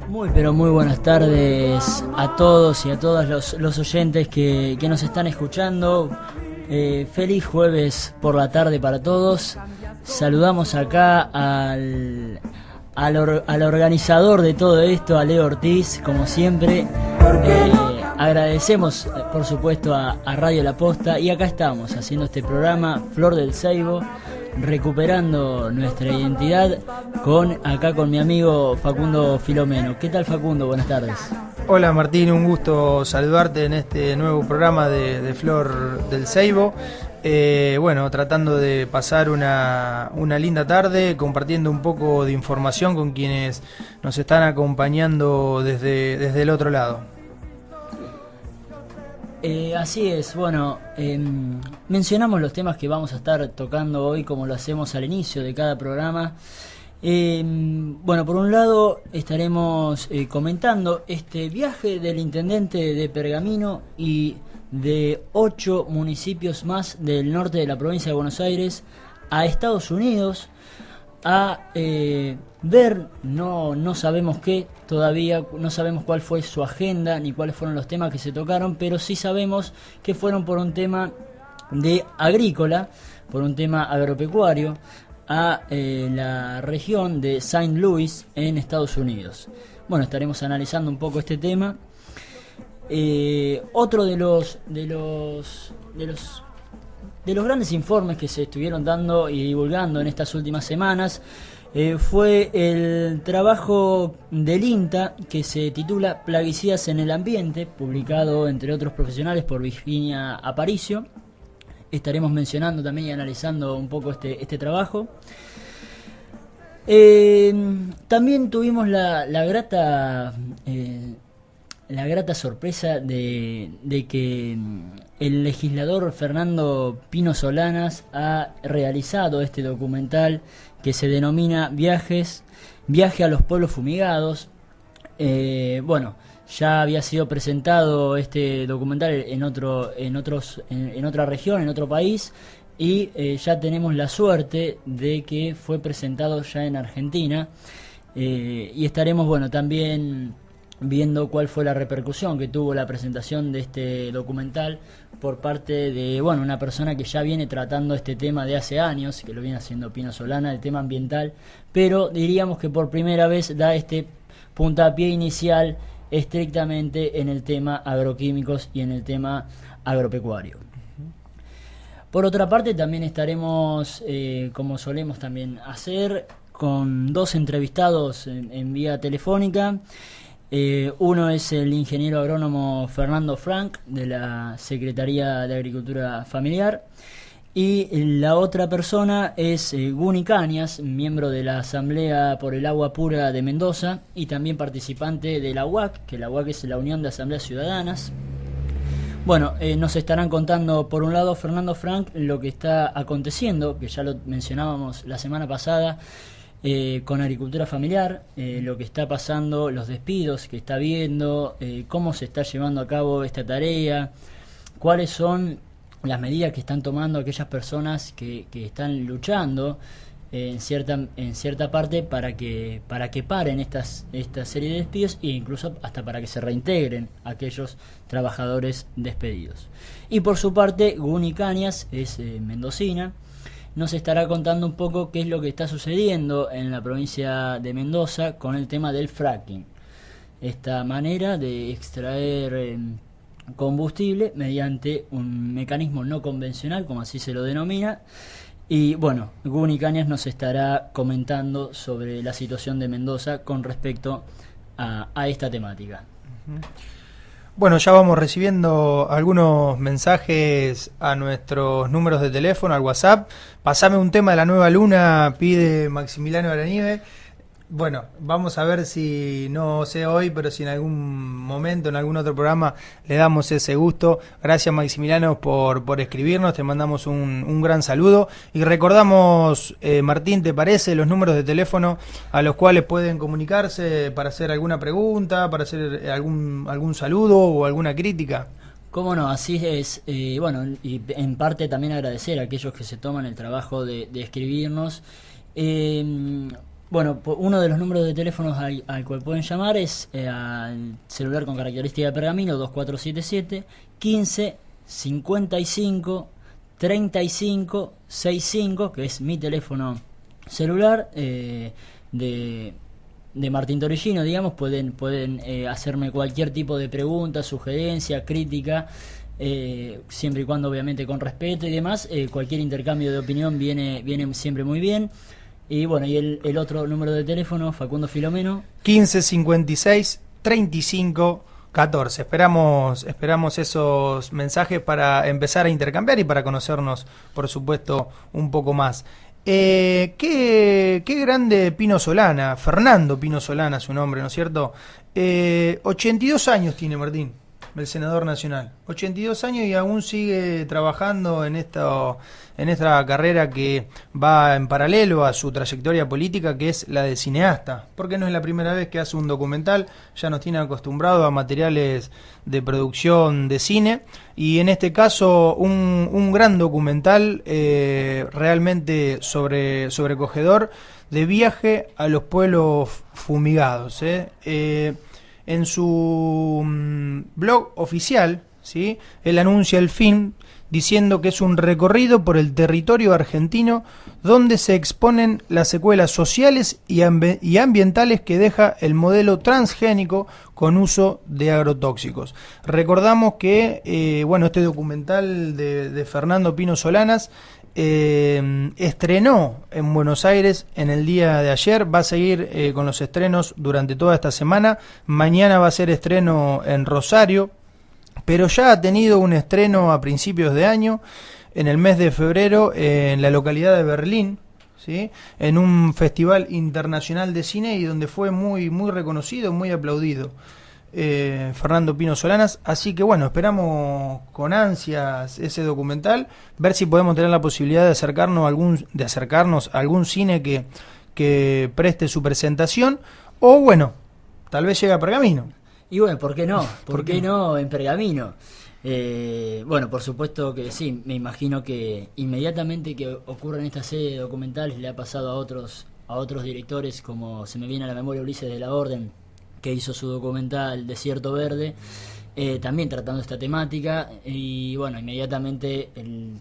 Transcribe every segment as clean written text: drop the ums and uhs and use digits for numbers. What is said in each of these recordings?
Muy pero muy buenas tardes a todos y a todas los oyentes que nos están escuchando. Feliz jueves por la tarde para todos. Saludamos acá al organizador de todo esto, a Leo Ortiz, como siempre. Agradecemos por supuesto a Radio La Posta, y acá estamos haciendo este programa Flor del Seibo, recuperando nuestra identidad con mi amigo Facundo Filomeno. ¿Qué tal, Facundo? Buenas tardes. Hola Martín, un gusto saludarte en este nuevo programa de Flor del Seibo. Tratando de pasar una linda tarde, compartiendo un poco de información con quienes nos están acompañando desde el otro lado. Así es, mencionamos los temas que vamos a estar tocando hoy, como lo hacemos al inicio de cada programa. Por un lado estaremos comentando este viaje del intendente de Pergamino y de 8 municipios más del norte de la provincia de Buenos Aires a Estados Unidos a ver, no sabemos qué, todavía no sabemos cuál fue su agenda ni cuáles fueron los temas que se tocaron, pero sí sabemos que fueron por un tema de agrícola, por un tema agropecuario, a la región de St. Louis en Estados Unidos. Estaremos analizando un poco este tema. Otro de los grandes informes que se estuvieron dando y divulgando en estas últimas semanas fue el trabajo del INTA, que se titula Plaguicidas en el Ambiente, publicado entre otros profesionales por Virginia Aparicio. Estaremos mencionando también y analizando un poco este trabajo. También tuvimos la grata sorpresa de que el legislador Fernando Pino Solanas ha realizado este documental que se denomina Viaje a los Pueblos Fumigados. Ya había sido presentado este documental en otra región, en otro país, y ya tenemos la suerte de que fue presentado ya en Argentina, y estaremos también viendo cuál fue la repercusión que tuvo la presentación de este documental por parte de una persona que ya viene tratando este tema de hace años, que lo viene haciendo Pino Solana, el tema ambiental, pero diríamos que por primera vez da este puntapié inicial estrictamente en el tema agroquímicos y en el tema agropecuario. Por otra parte, también estaremos, como solemos también hacer, con 2 entrevistados en vía telefónica. Uno es el ingeniero agrónomo Fernando Frank, de la Secretaría de Agricultura Familiar, y la otra persona es Guni Cañas, miembro de la Asamblea por el Agua Pura de Mendoza y también participante de la UAC, que la UAC es la Unión de Asambleas Ciudadanas. Nos estarán contando, por un lado, Fernando Frank, lo que está aconteciendo, que ya lo mencionábamos la semana pasada, con agricultura familiar, lo que está pasando, los despidos que está viendo, cómo se está llevando a cabo esta tarea, cuáles son las medidas que están tomando aquellas personas que están luchando en cierta parte para que paren esta serie de despidos, e incluso hasta para que se reintegren aquellos trabajadores despedidos. Y por su parte, Guni Cañas es mendocina. Nos estará contando un poco qué es lo que está sucediendo en la provincia de Mendoza con el tema del fracking. Esta manera de extraer combustible mediante un mecanismo no convencional, como así se lo denomina. Y Guni Cañas nos estará comentando sobre la situación de Mendoza con respecto a esta temática. Ya vamos recibiendo algunos mensajes a nuestros números de teléfono, al WhatsApp. Pasame un tema de la nueva luna, pide Maximiliano Aranive. Vamos a ver si, no sé hoy, pero si en algún momento, en algún otro programa, le damos ese gusto. Gracias, Maximiliano, por escribirnos. Te mandamos un gran saludo. Y recordamos, Martín, ¿te parece? Los números de teléfono a los cuales pueden comunicarse para hacer alguna pregunta, para hacer algún saludo o alguna crítica. Cómo no, así es. Y en parte también agradecer a aquellos que se toman el trabajo de escribirnos. Bueno, uno de los números de teléfonos al cual pueden llamar es al celular con característica de pergamino 2477 15 55 35 65, que es mi teléfono celular de Martín Torellino, digamos. Pueden hacerme cualquier tipo de pregunta, sugerencia, crítica, siempre y cuando obviamente con respeto y demás. Cualquier intercambio de opinión viene siempre muy bien. Y bueno, y el otro número de teléfono, Facundo Filomeno, 15 56 35 14. Esperamos esos mensajes para empezar a intercambiar y para conocernos, por supuesto, un poco más. Qué grande Pino Solana, Fernando Pino Solana, su nombre, ¿no es cierto? 82 años tiene Martín, el senador nacional. 82 años y aún sigue trabajando en esta carrera que va en paralelo a su trayectoria política, que es la de cineasta. Porque no es la primera vez que hace un documental, ya nos tiene acostumbrado a materiales de producción de cine, y en este caso un gran documental realmente sobrecogedor, de viaje a los pueblos fumigados. En su blog oficial, ¿sí?, él anuncia el film diciendo que es un recorrido por el territorio argentino donde se exponen las secuelas sociales y ambientales que deja el modelo transgénico con uso de agrotóxicos. Recordamos que este documental de Fernando Pino Solanas estrenó en Buenos Aires en el día de ayer, va a seguir con los estrenos durante toda esta semana. Mañana va a ser estreno en Rosario, pero ya ha tenido un estreno a principios de año, en el mes de febrero, en la localidad de Berlín, ¿sí?, en un festival internacional de cine, y donde fue muy, muy reconocido, muy aplaudido Fernando Pino Solanas. Así que bueno, esperamos con ansias ese documental, ver si podemos tener la posibilidad de acercarnos a algún cine que preste su presentación, o bueno, tal vez llegue a Pergamino. Y bueno, ¿por qué no? ¿Por qué no en Pergamino? Bueno, por supuesto que sí. Me imagino que inmediatamente que ocurre en esta serie de documentales le ha pasado a otros directores, como se me viene a la memoria Ulises de la Orden, que hizo su documental Desierto Verde, también tratando esta temática. Y bueno, inmediatamente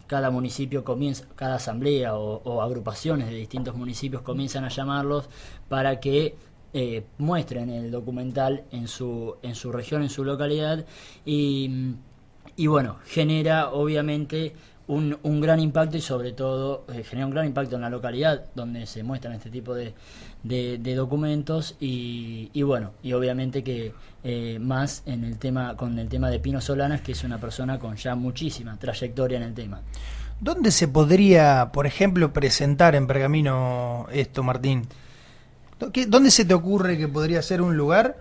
cada municipio comienza, cada asamblea o agrupaciones de distintos municipios comienzan a llamarlos para que muestren el documental en su región, en su localidad, y bueno, genera obviamente un gran impacto, y sobre todo genera un gran impacto en la localidad donde se muestran este tipo de documentos, y bueno, y obviamente que más con el tema de Pino Solanas, que es una persona con ya muchísima trayectoria en el tema. ¿Dónde se podría, por ejemplo, presentar en Pergamino esto, Martín? ¿Dónde se te ocurre que podría ser un lugar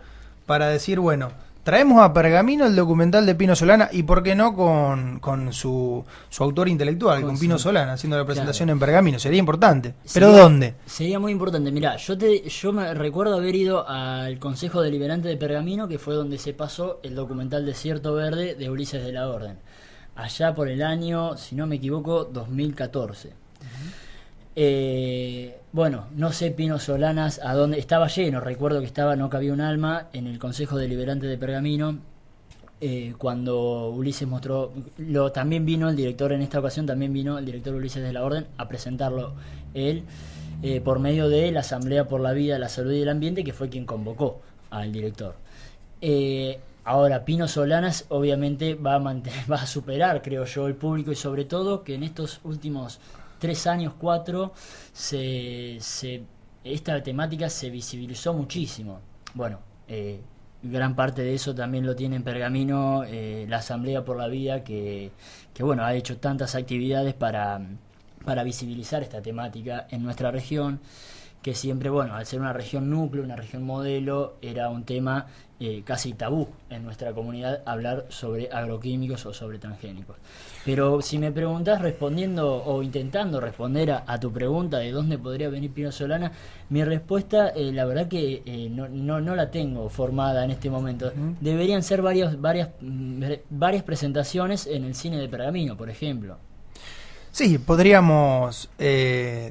para decir, bueno, traemos a Pergamino el documental de Pino Solana, y por qué no con su autor intelectual, con Pino Solana, haciendo la presentación, claro, en Pergamino? Sería importante. ¿Pero dónde? Sería muy importante. Mirá, yo me recuerdo haber ido al Consejo Deliberante de Pergamino, que fue donde se pasó el documental Desierto Verde de Ulises de la Orden, allá por el año, si no me equivoco, 2014. Bueno, no sé Pino Solanas a dónde estaba lleno. Recuerdo que no cabía un alma en el Consejo Deliberante de Pergamino, cuando Ulises mostró. También vino el director, en esta ocasión también vino el director Ulises de la Orden a presentarlo él, por medio de la Asamblea por la Vida, la Salud y el Ambiente, que fue quien convocó al director. Ahora, Pino Solanas obviamente va a superar, creo yo, el público, y sobre todo que en estos últimos 3 años, 4, esta temática se visibilizó muchísimo. Bueno, gran parte de eso también lo tiene en Pergamino la Asamblea por la Vida, que bueno, ha hecho tantas actividades para visibilizar esta temática en nuestra región, que siempre, bueno, al ser una región núcleo, una región modelo, era un tema casi tabú en nuestra comunidad hablar sobre agroquímicos o sobre transgénicos. Pero si me preguntás, respondiendo o intentando responder a tu pregunta de dónde podría venir Pino Solana, mi respuesta, la verdad que no la tengo formada en este momento. Deberían ser varias presentaciones en el cine de Pergamino, por ejemplo. Sí, podríamos,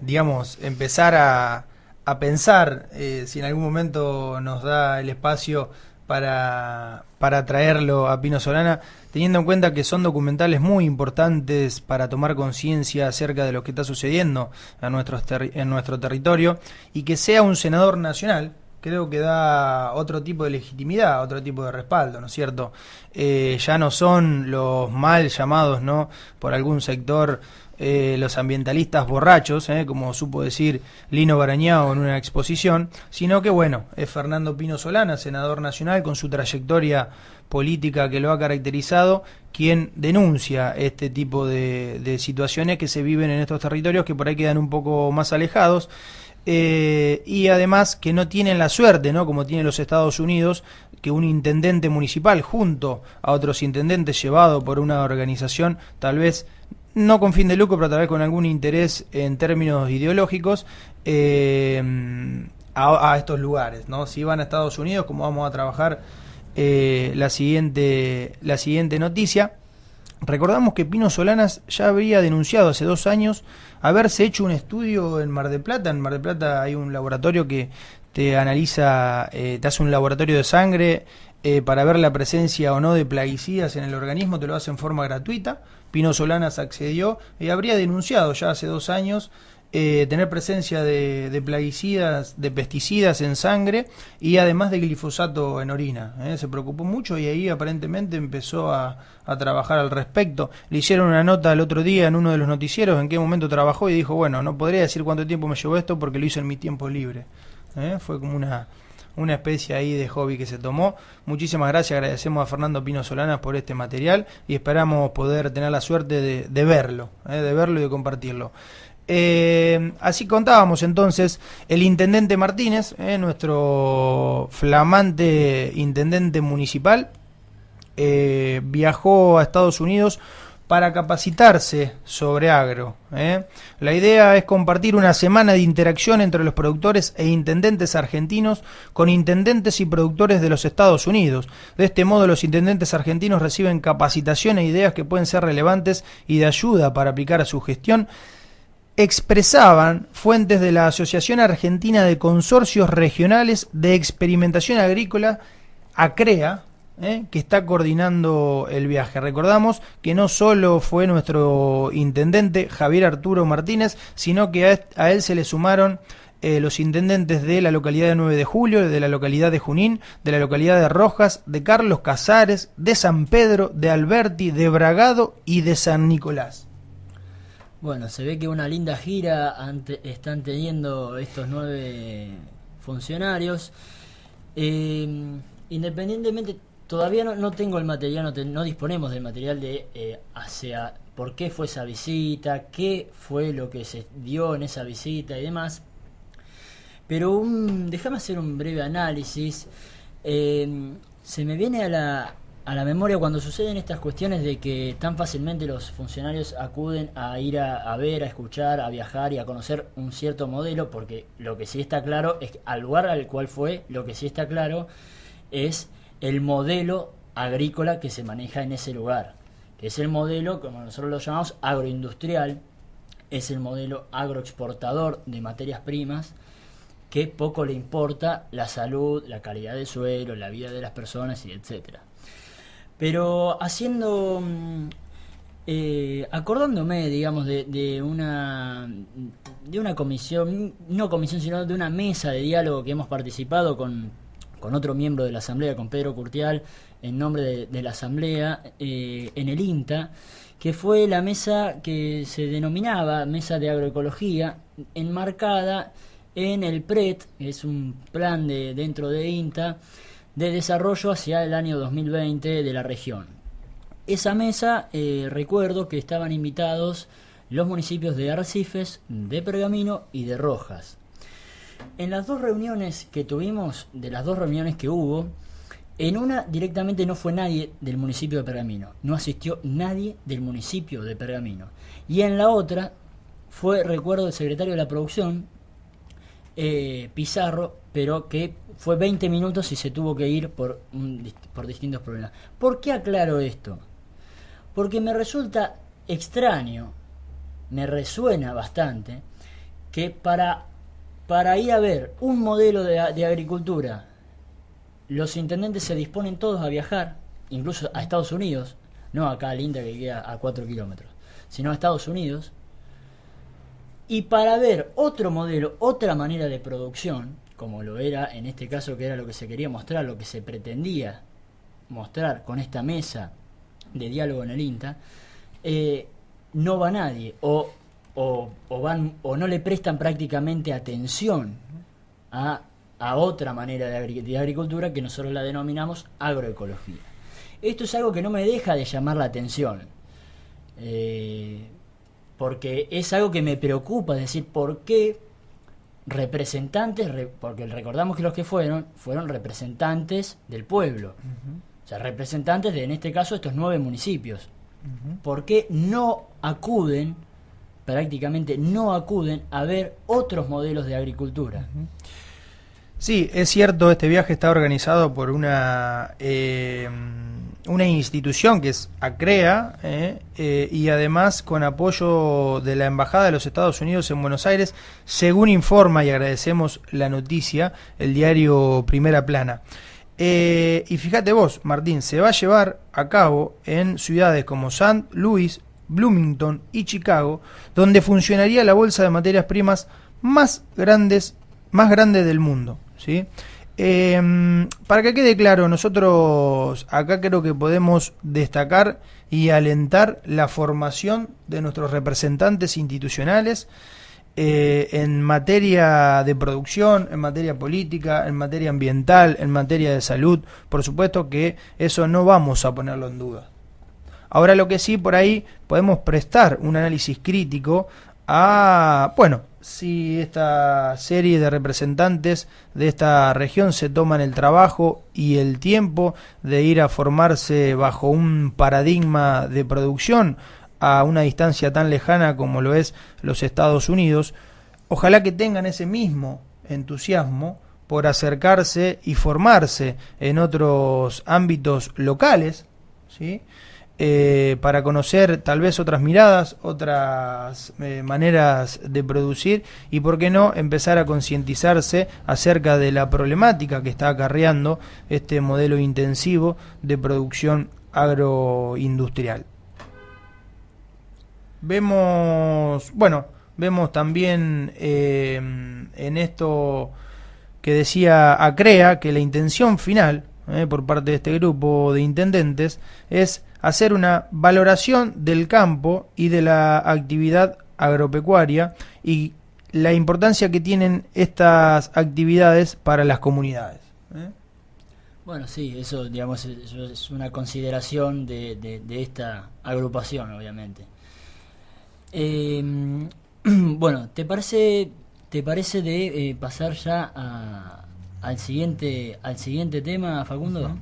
digamos, empezar a a pensar si en algún momento nos da el espacio para traerlo a Pino Solana, teniendo en cuenta que son documentales muy importantes para tomar conciencia acerca de lo que está sucediendo en nuestro territorio, y que sea un senador nacional, creo que da otro tipo de legitimidad, otro tipo de respaldo, ¿no es cierto? Ya no son los mal llamados, ¿no?, por algún sector, los ambientalistas borrachos, como supo decir Lino Barañao en una exposición, sino que, bueno, es Fernando Pino Solana, senador nacional, con su trayectoria política que lo ha caracterizado, quien denuncia este tipo de situaciones que se viven en estos territorios, que por ahí quedan un poco más alejados, y además que no tienen la suerte, ¿no?, como tienen los Estados Unidos, que un intendente municipal junto a otros intendentes, llevado por una organización tal vez no con fin de lucro, pero tal vez con algún interés en términos ideológicos, a estos lugares, ¿no? Si van a Estados Unidos, como vamos a trabajar la siguiente noticia, recordamos que Pino Solanas ya habría denunciado hace 2 años haberse hecho un estudio en Mar del Plata. En Mar del Plata hay un laboratorio que te analiza, te hace un laboratorio de sangre para ver la presencia o no de plaguicidas en el organismo, te lo hace en forma gratuita. Pino Solanas accedió y habría denunciado ya hace 2 años tener presencia de plaguicidas, de pesticidas en sangre y además de glifosato en orina. Se preocupó mucho y ahí aparentemente empezó a trabajar al respecto. Le hicieron una nota el otro día en uno de los noticieros en qué momento trabajó y dijo, bueno, no podría decir cuánto tiempo me llevó esto porque lo hice en mi tiempo libre. Fue como una especie ahí de hobby que se tomó. Muchísimas gracias, agradecemos a Fernando Pino Solanas por este material y esperamos poder tener la suerte de verlo y de compartirlo. Así contábamos entonces, el intendente Martínez, nuestro flamante intendente municipal, viajó a Estados Unidos para capacitarse sobre agro. La idea es compartir una semana de interacción entre los productores e intendentes argentinos con intendentes y productores de los Estados Unidos. De este modo, los intendentes argentinos reciben capacitación e ideas que pueden ser relevantes y de ayuda para aplicar a su gestión, expresaban fuentes de la Asociación Argentina de Consorcios Regionales de Experimentación Agrícola, ACREA, que está coordinando el viaje. Recordamos que no solo fue nuestro intendente Javier Arturo Martínez, sino que a él se le sumaron los intendentes de la localidad de 9 de Julio, de la localidad de Junín, de la localidad de Rojas, de Carlos Casares, de San Pedro, de Alberti, de Bragado y de San Nicolás. Bueno, se ve que una linda gira están teniendo estos 9 funcionarios. Independientemente, todavía no tengo el material, no disponemos del material de hacia por qué fue esa visita, qué fue lo que se dio en esa visita y demás. Pero déjame hacer un breve análisis. Se me viene a la memoria cuando suceden estas cuestiones de que tan fácilmente los funcionarios acuden a ir a ver, a escuchar, a viajar y a conocer un cierto modelo, porque lo que sí está claro es que al lugar al cual fue, lo que sí está claro es el modelo agrícola que se maneja en ese lugar, que es el modelo, como nosotros lo llamamos, agroindustrial, es el modelo agroexportador de materias primas, que poco le importa la salud, la calidad del suelo, la vida de las personas y etcétera. Pero acordándome, digamos, de una comisión, no comisión, sino de una mesa de diálogo que hemos participado con otro miembro de la Asamblea, con Pedro Curtial, en nombre de la Asamblea, en el INTA, que fue la mesa que se denominaba Mesa de Agroecología, enmarcada en el PRET, que es un plan dentro de INTA, de desarrollo hacia el año 2020 de la región. Esa mesa, recuerdo que estaban invitados los municipios de Arrecifes, de Pergamino y de Rojas. En las 2 reuniones que tuvimos, de las 2 reuniones que hubo, en una directamente no fue nadie del municipio de Pergamino, no asistió nadie del municipio de Pergamino. Y en la otra fue, recuerdo, el secretario de la producción, Pizarro, pero que fue 20 minutos y se tuvo que ir por distintos problemas. ¿Por qué aclaro esto? Porque me resulta extraño, me resuena bastante, que para para ir a ver un modelo de agricultura, los intendentes se disponen todos a viajar, incluso a Estados Unidos, no acá al INTA que queda a 4 kilómetros, sino a Estados Unidos, y para ver otro modelo, otra manera de producción, como lo era en este caso, que era lo que se quería mostrar, lo que se pretendía mostrar con esta mesa de diálogo en el INTA, no va nadie, o no le prestan prácticamente atención a otra manera de agricultura que nosotros la denominamos agroecología. Esto es algo que no me deja de llamar la atención, porque es algo que me preocupa, es decir, ¿por qué representantes, porque recordamos que los que fueron representantes del pueblo, o sea, representantes de, en este caso, estos 9 municipios, ¿por qué prácticamente no acuden a ver otros modelos de agricultura? Sí, es cierto, este viaje está organizado por una institución que es ACREA, y además con apoyo de la Embajada de los Estados Unidos en Buenos Aires, según informa, y agradecemos la noticia, el diario Primera Plana. Y fíjate vos, Martín, se va a llevar a cabo en ciudades como St. Louis, Bloomington y Chicago, donde funcionaría la bolsa de materias primas más grande del mundo, ¿sí? Para que quede claro, nosotros acá creo que podemos destacar y alentar la formación de nuestros representantes institucionales en materia de producción, en materia política, en materia ambiental, en materia de salud. Por supuesto que eso no vamos a ponerlo en duda. Ahora, lo que sí, por ahí podemos prestar un análisis crítico a, bueno, si esta serie de representantes de esta región se toman el trabajo y el tiempo de ir a formarse bajo un paradigma de producción a una distancia tan lejana como lo es los Estados Unidos, ojalá que tengan ese mismo entusiasmo por acercarse y formarse en otros ámbitos locales, ¿sí? Para conocer tal vez otras miradas, otras maneras de producir y, por qué no, empezar a concientizarse acerca de la problemática que está acarreando este modelo intensivo de producción agroindustrial. Vemos también en esto que decía ACREA, que la intención final por parte de este grupo de intendentes es hacer una valoración del campo y de la actividad agropecuaria y la importancia que tienen estas actividades para las comunidades. Bueno, sí, eso, digamos, eso es una consideración de esta agrupación, obviamente. Bueno, ¿te parece de pasar ya al siguiente tema, Facundo?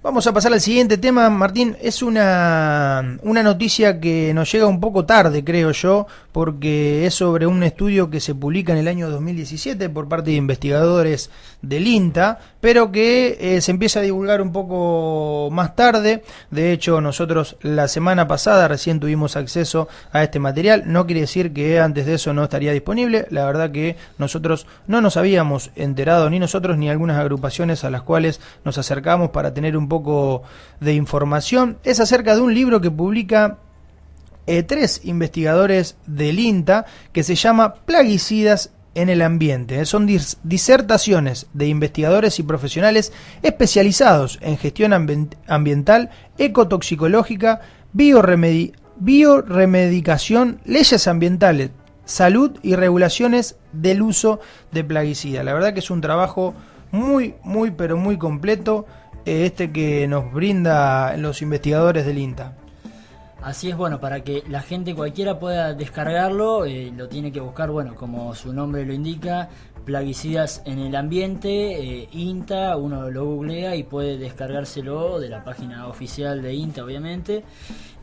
Vamos a pasar al siguiente tema, Martín. Es una noticia que nos llega un poco tarde, creo yo, porque es sobre un estudio que se publica en el año 2017 por parte de investigadores del INTA, pero que se empieza a divulgar un poco más tarde. De hecho, nosotros la semana pasada recién tuvimos acceso a este material. No quiere decir que antes de eso no estaría disponible. La verdad que nosotros no nos habíamos enterado, ni nosotros ni algunas agrupaciones a las cuales nos acercamos para tener un poco de información. Es acerca de un libro que publica 3 investigadores del INTA, que se llama Plaguicidas en el ambiente. Son disertaciones de investigadores y profesionales especializados en gestión ambiental, ecotoxicológica, bioremedicación, leyes ambientales, salud y regulaciones del uso de plaguicidas. La verdad que es un trabajo muy completo que nos brinda los investigadores del INTA. Así es, bueno, para que la gente cualquiera pueda descargarlo, lo tiene que buscar, bueno, como su nombre lo indica, Plaguicidas en el ambiente, INTA, uno lo googlea y puede descargárselo de la página oficial de INTA, obviamente.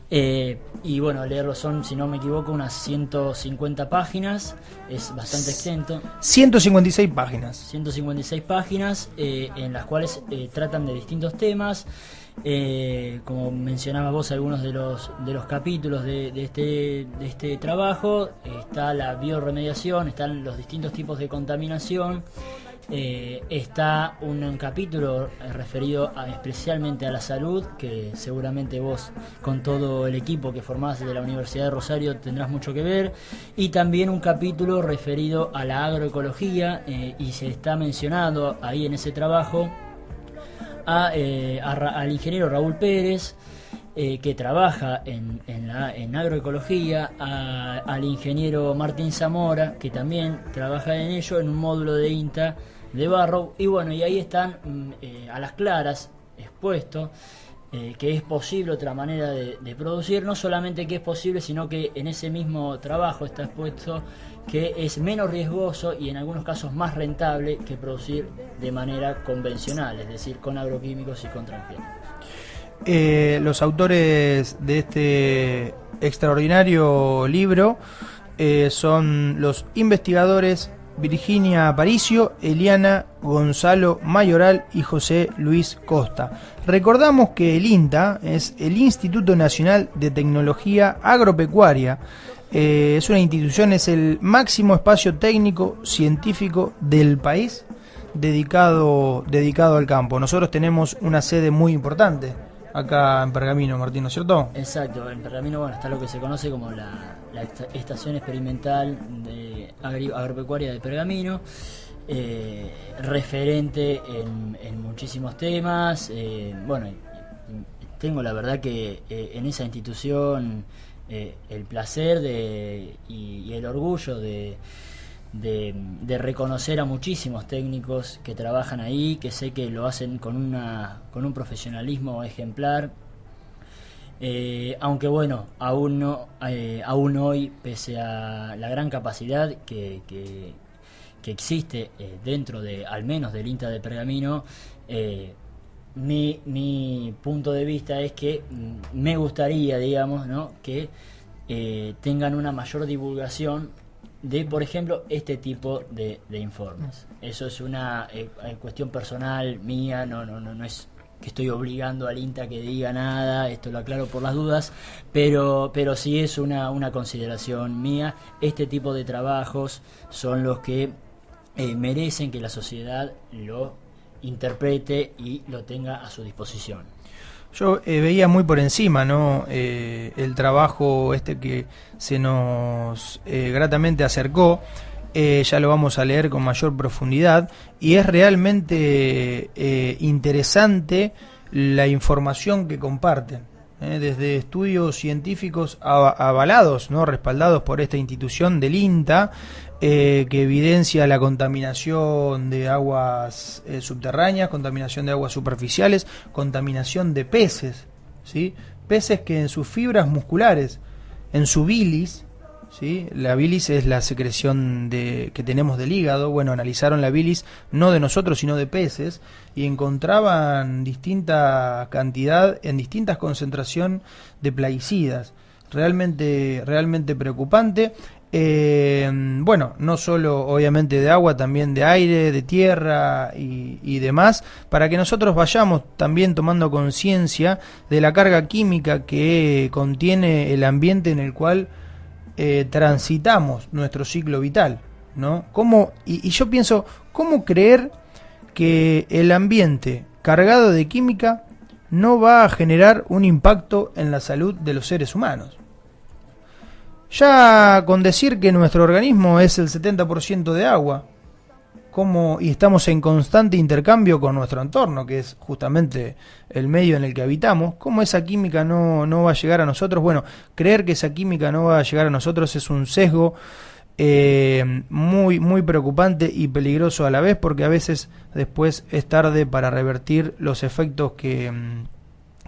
Y bueno, leerlo son, si no me equivoco, unas 150 páginas, es bastante extenso. 156 páginas. 156 páginas en las cuales tratan de distintos temas. Como mencionabas vos, algunos de los capítulos de este trabajo, está la biorremediación, están los distintos tipos de contaminación. Está un capítulo referido especialmente a la salud, que seguramente vos con todo el equipo que formás de la Universidad de Rosario tendrás mucho que ver, y también un capítulo referido a la agroecología, y se está mencionando ahí en ese trabajo al ingeniero Raúl Pérez, que trabaja en agroecología, al ingeniero Martín Zamora, que también trabaja en ello, en un módulo de INTA de Barrow, y bueno, y ahí están a las claras expuesto que es posible otra manera de producir, no solamente que es posible, sino que en ese mismo trabajo está expuesto que es menos riesgoso y en algunos casos más rentable que producir de manera convencional, es decir, con agroquímicos y con transgénicos. Los autores de este extraordinario libro son los investigadores Virginia Aparicio, Eliana Gonzalo Mayoral y José Luis Costa. Recordamos que el INTA es el Instituto Nacional de Tecnología Agropecuaria. Es una institución, es el máximo espacio técnico científico del país dedicado al campo. Nosotros tenemos una sede muy importante acá en Pergamino, Martín, ¿no es cierto? Exacto, en Pergamino, bueno, está lo que se conoce como la Estación Experimental de Agropecuaria de Pergamino, referente en muchísimos temas. Bueno, tengo la verdad que en esa institución el placer y el orgullo de reconocer a muchísimos técnicos que trabajan ahí, que sé que lo hacen con un profesionalismo ejemplar, aunque bueno, aún hoy, pese a la gran capacidad que existe dentro al menos del INTA de Pergamino, mi punto de vista es que me gustaría, digamos, ¿no?, que tengan una mayor divulgación de, por ejemplo, este tipo de informes. Eso es una cuestión personal mía, no es que estoy obligando al INTA que diga nada, esto lo aclaro por las dudas, pero sí es una consideración mía. Este tipo de trabajos son los que merecen que la sociedad lo interprete y lo tenga a su disposición. Yo veía muy por encima, ¿no?, el trabajo que se nos gratamente acercó. Ya lo vamos a leer con mayor profundidad y es realmente interesante la información que comparten, desde estudios científicos avalados, ¿no?, respaldados por esta institución del INTA, que evidencia la contaminación de aguas subterráneas, contaminación de aguas superficiales, contaminación de peces, ¿sí?, peces que en sus fibras musculares, en su bilis, ¿sí?, la bilis es la secreción que tenemos del hígado. Bueno, analizaron la bilis no de nosotros sino de peces y encontraban distinta cantidad en distintas concentraciones de plaguicidas. Realmente preocupante. Bueno, no solo obviamente de agua, también de aire, de tierra y demás, para que nosotros vayamos también tomando conciencia de la carga química que contiene el ambiente en el cual transitamos nuestro ciclo vital, ¿no? Y yo pienso, ¿cómo creer que el ambiente cargado de química no va a generar un impacto en la salud de los seres humanos? Ya con decir que nuestro organismo es el 70% de agua, y estamos en constante intercambio con nuestro entorno, que es justamente el medio en el que habitamos, ¿cómo esa química no va a llegar a nosotros? Bueno, creer que esa química no va a llegar a nosotros es un sesgo muy, muy preocupante y peligroso a la vez, porque a veces después es tarde para revertir los efectos que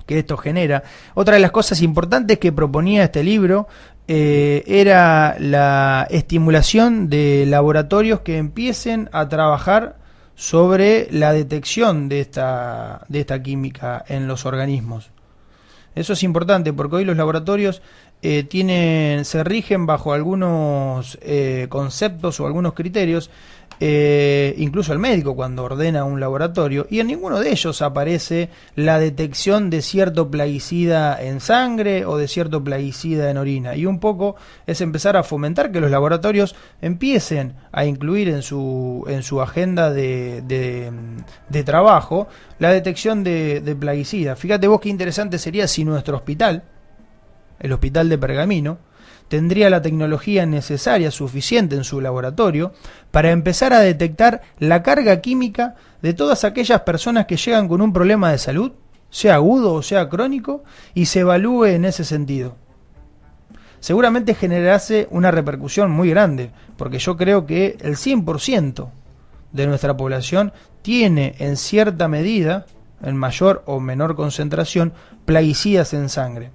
esto genera. Otra de las cosas importantes que proponía este libro era la estimulación de laboratorios que empiecen a trabajar sobre la detección de esta química en los organismos. Eso es importante porque hoy los laboratorios se rigen bajo algunos conceptos o algunos criterios, incluso el médico cuando ordena un laboratorio, y en ninguno de ellos aparece la detección de cierto plaguicida en sangre o de cierto plaguicida en orina. Y un poco es empezar a fomentar que los laboratorios empiecen a incluir en su agenda de trabajo la detección de plaguicida. Fíjate vos qué interesante sería si nuestro hospital, el hospital de Pergamino, tendría la tecnología necesaria, suficiente en su laboratorio, para empezar a detectar la carga química de todas aquellas personas que llegan con un problema de salud, sea agudo o sea crónico, y se evalúe en ese sentido. Seguramente generase una repercusión muy grande, porque yo creo que el 100% de nuestra población tiene en cierta medida, en mayor o menor concentración, plaguicidas en sangre.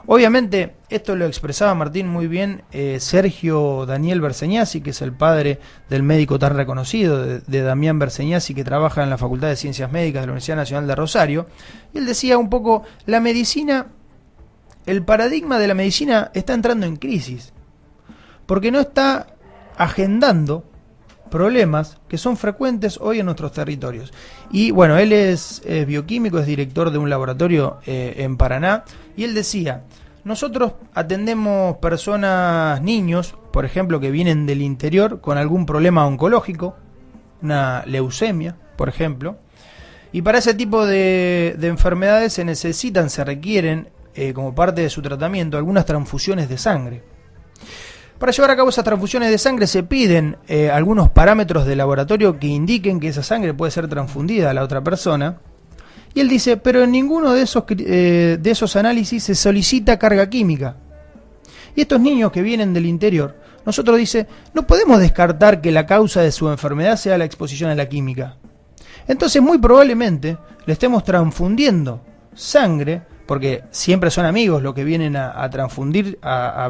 Obviamente, esto lo expresaba Martín muy bien Sergio Daniel Berseñasi, que es el padre del médico tan reconocido, de Damián Berseñasi, que trabaja en la Facultad de Ciencias Médicas de la Universidad Nacional de Rosario. Y él decía un poco, la medicina, el paradigma de la medicina está entrando en crisis, porque no está agendando problemas que son frecuentes hoy en nuestros territorios. Y bueno, él es bioquímico, es director de un laboratorio en Paraná, y él decía, nosotros atendemos personas, niños, por ejemplo, que vienen del interior con algún problema oncológico, una leucemia, por ejemplo, y para ese tipo de enfermedades se requieren, como parte de su tratamiento, algunas transfusiones de sangre. Para llevar a cabo esas transfusiones de sangre se piden algunos parámetros de laboratorio que indiquen que esa sangre puede ser transfundida a la otra persona. Y él dice, pero en ninguno de esos análisis se solicita carga química. Y estos niños que vienen del interior, nosotros dice, no podemos descartar que la causa de su enfermedad sea la exposición a la química. Entonces muy probablemente le estemos transfundiendo sangre, porque siempre son amigos los que vienen a transfundir, a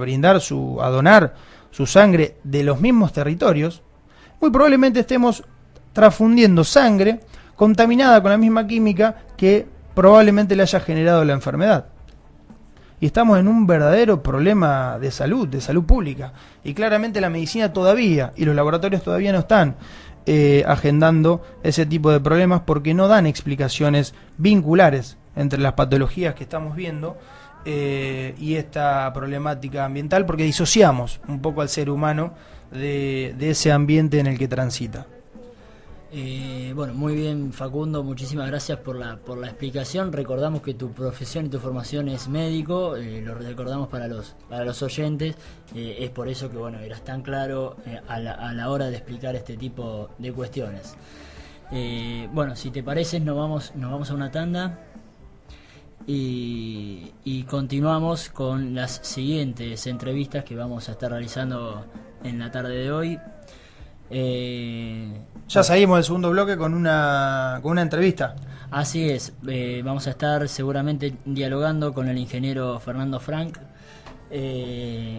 donar su sangre de los mismos territorios. Muy probablemente estemos transfundiendo sangre contaminada con la misma química que probablemente le haya generado la enfermedad. Y estamos en un verdadero problema de salud pública. Y claramente la medicina todavía, y los laboratorios todavía no están agendando ese tipo de problemas porque no dan explicaciones vinculares entre las patologías que estamos viendo y esta problemática ambiental, porque disociamos un poco al ser humano de ese ambiente en el que transita. Bueno, muy bien, Facundo, muchísimas gracias por la explicación. Recordamos que tu profesión y tu formación es médico, lo recordamos para los oyentes, es por eso que bueno, eras tan claro a la hora de explicar este tipo de cuestiones. Bueno, si te parece, nos vamos a una tanda y continuamos con las siguientes entrevistas que vamos a estar realizando en la tarde de hoy. Ya salimos del segundo bloque con una entrevista. Así es, vamos a estar seguramente dialogando con el ingeniero Fernando Frank.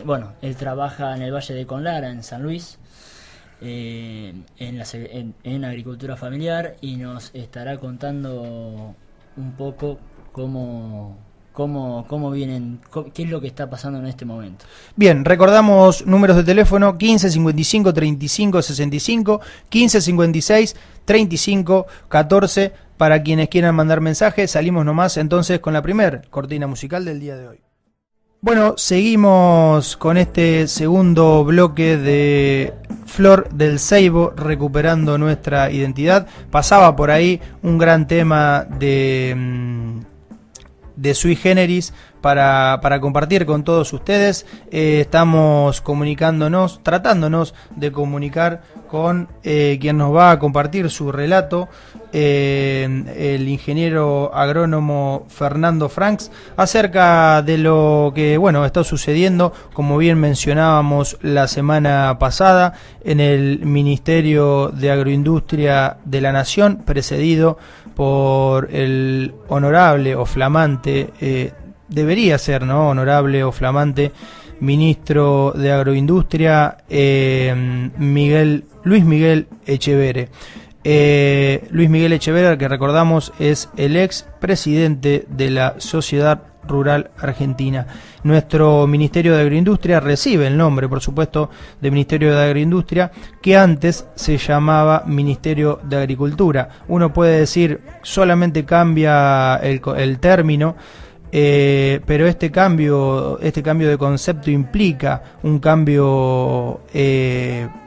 Bueno, él trabaja en el Valle de Conlara, en San Luis, en agricultura familiar, y nos estará contando un poco cómo vienen, qué es lo que está pasando en este momento. Bien, recordamos números de teléfono 15 55 35 65, 15 56 35 14 para quienes quieran mandar mensajes. Salimos nomás entonces con la primer cortina musical del día de hoy. Bueno, seguimos con este segundo bloque de Flor del Ceibo, recuperando nuestra identidad. Pasaba por ahí un gran tema de Sui Generis para compartir con todos ustedes. Estamos tratándonos de comunicar con quien nos va a compartir su relato, el ingeniero agrónomo Fernando Franks, acerca de lo que está sucediendo, como bien mencionábamos la semana pasada, en el Ministerio de Agroindustria de la Nación, precedido por el honorable o flamante, debería ser, ¿no?, honorable o flamante ministro de Agroindustria, Luis Miguel Echeverre. Luis Miguel Echeverre, que recordamos es el ex presidente de la Sociedad Rural Argentina. Nuestro Ministerio de Agroindustria recibe el nombre, por supuesto, de Ministerio de Agroindustria, que antes se llamaba Ministerio de Agricultura. Uno puede decir, solamente cambia el término, pero este cambio de concepto implica un cambio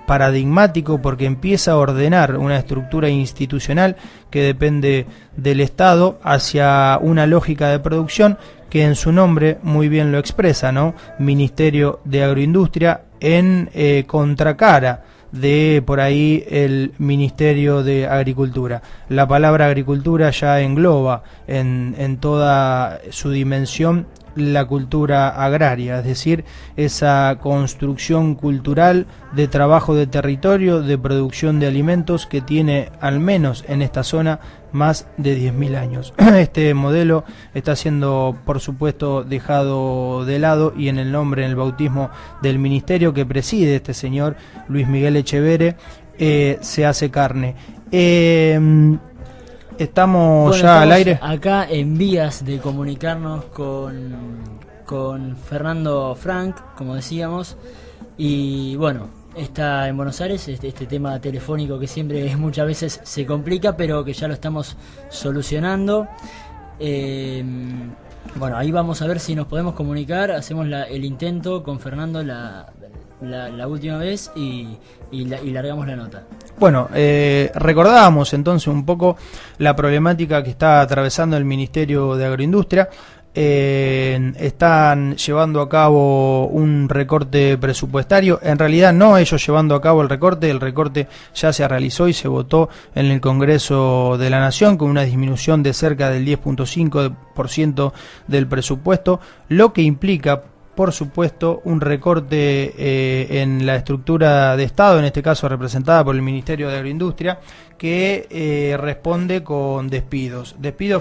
paradigmático, porque empieza a ordenar una estructura institucional que depende del Estado hacia una lógica de producción que en su nombre muy bien lo expresa, ¿no? Ministerio de Agroindustria, en contracara de por ahí el Ministerio de Agricultura. La palabra agricultura ya engloba en toda su dimensión la cultura agraria, es decir, esa construcción cultural de trabajo de territorio, de producción de alimentos, que tiene, al menos en esta zona, más de 10.000 años. Este modelo está siendo, por supuesto, dejado de lado, y en el nombre, en el bautismo del ministerio que preside este señor Luis Miguel Echeverre, se hace carne. Estamos ya al aire. Acá en vías de comunicarnos con Fernando Frank, como decíamos, y bueno, está en Buenos Aires, este tema telefónico que siempre muchas veces se complica, pero que ya lo estamos solucionando. Bueno, ahí vamos a ver si nos podemos comunicar, hacemos el intento con Fernando la última vez y largamos la nota. Bueno, recordábamos entonces un poco la problemática que está atravesando el Ministerio de Agroindustria. Están llevando a cabo un recorte presupuestario, en realidad no ellos llevando a cabo el recorte ya se realizó y se votó en el Congreso de la Nación con una disminución de cerca del 10.5% del presupuesto, lo que implica, por supuesto, un recorte en la estructura de Estado, en este caso representada por el Ministerio de Agroindustria, que responde con despidos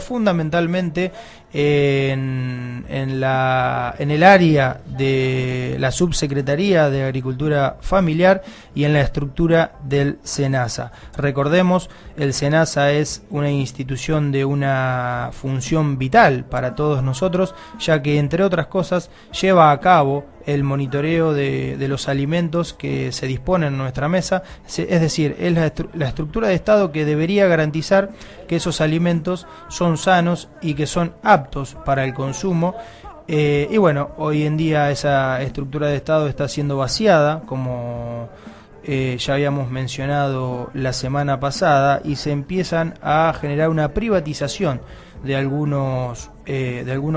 fundamentalmente en el área de la Subsecretaría de Agricultura Familiar y en la estructura del SENASA. Recordemos, el SENASA es una institución de una función vital para todos nosotros, ya que, entre otras cosas, lleva a cabo el monitoreo de los alimentos que se disponen en nuestra mesa, es decir, es la estructura de Estado que debería garantizar que esos alimentos son sanos y que son aptos para el consumo. Y bueno, hoy en día esa estructura de Estado está siendo vaciada, como ya habíamos mencionado la semana pasada, y se empiezan a generar una privatización de algunos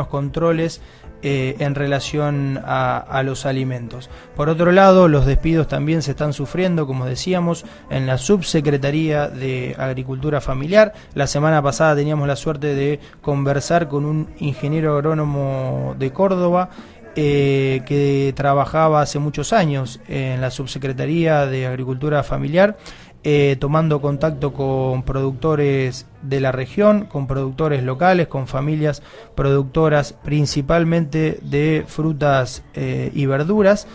controles en relación a los alimentos. Por otro lado, los despidos también se están sufriendo, como decíamos, en la Subsecretaría de Agricultura Familiar. La semana pasada teníamos la suerte de conversar con un ingeniero agrónomo de Córdoba que trabajaba hace muchos años en la Subsecretaría de Agricultura Familiar, tomando contacto con productores de la región, con productores locales, con familias productoras principalmente de frutas y verduras,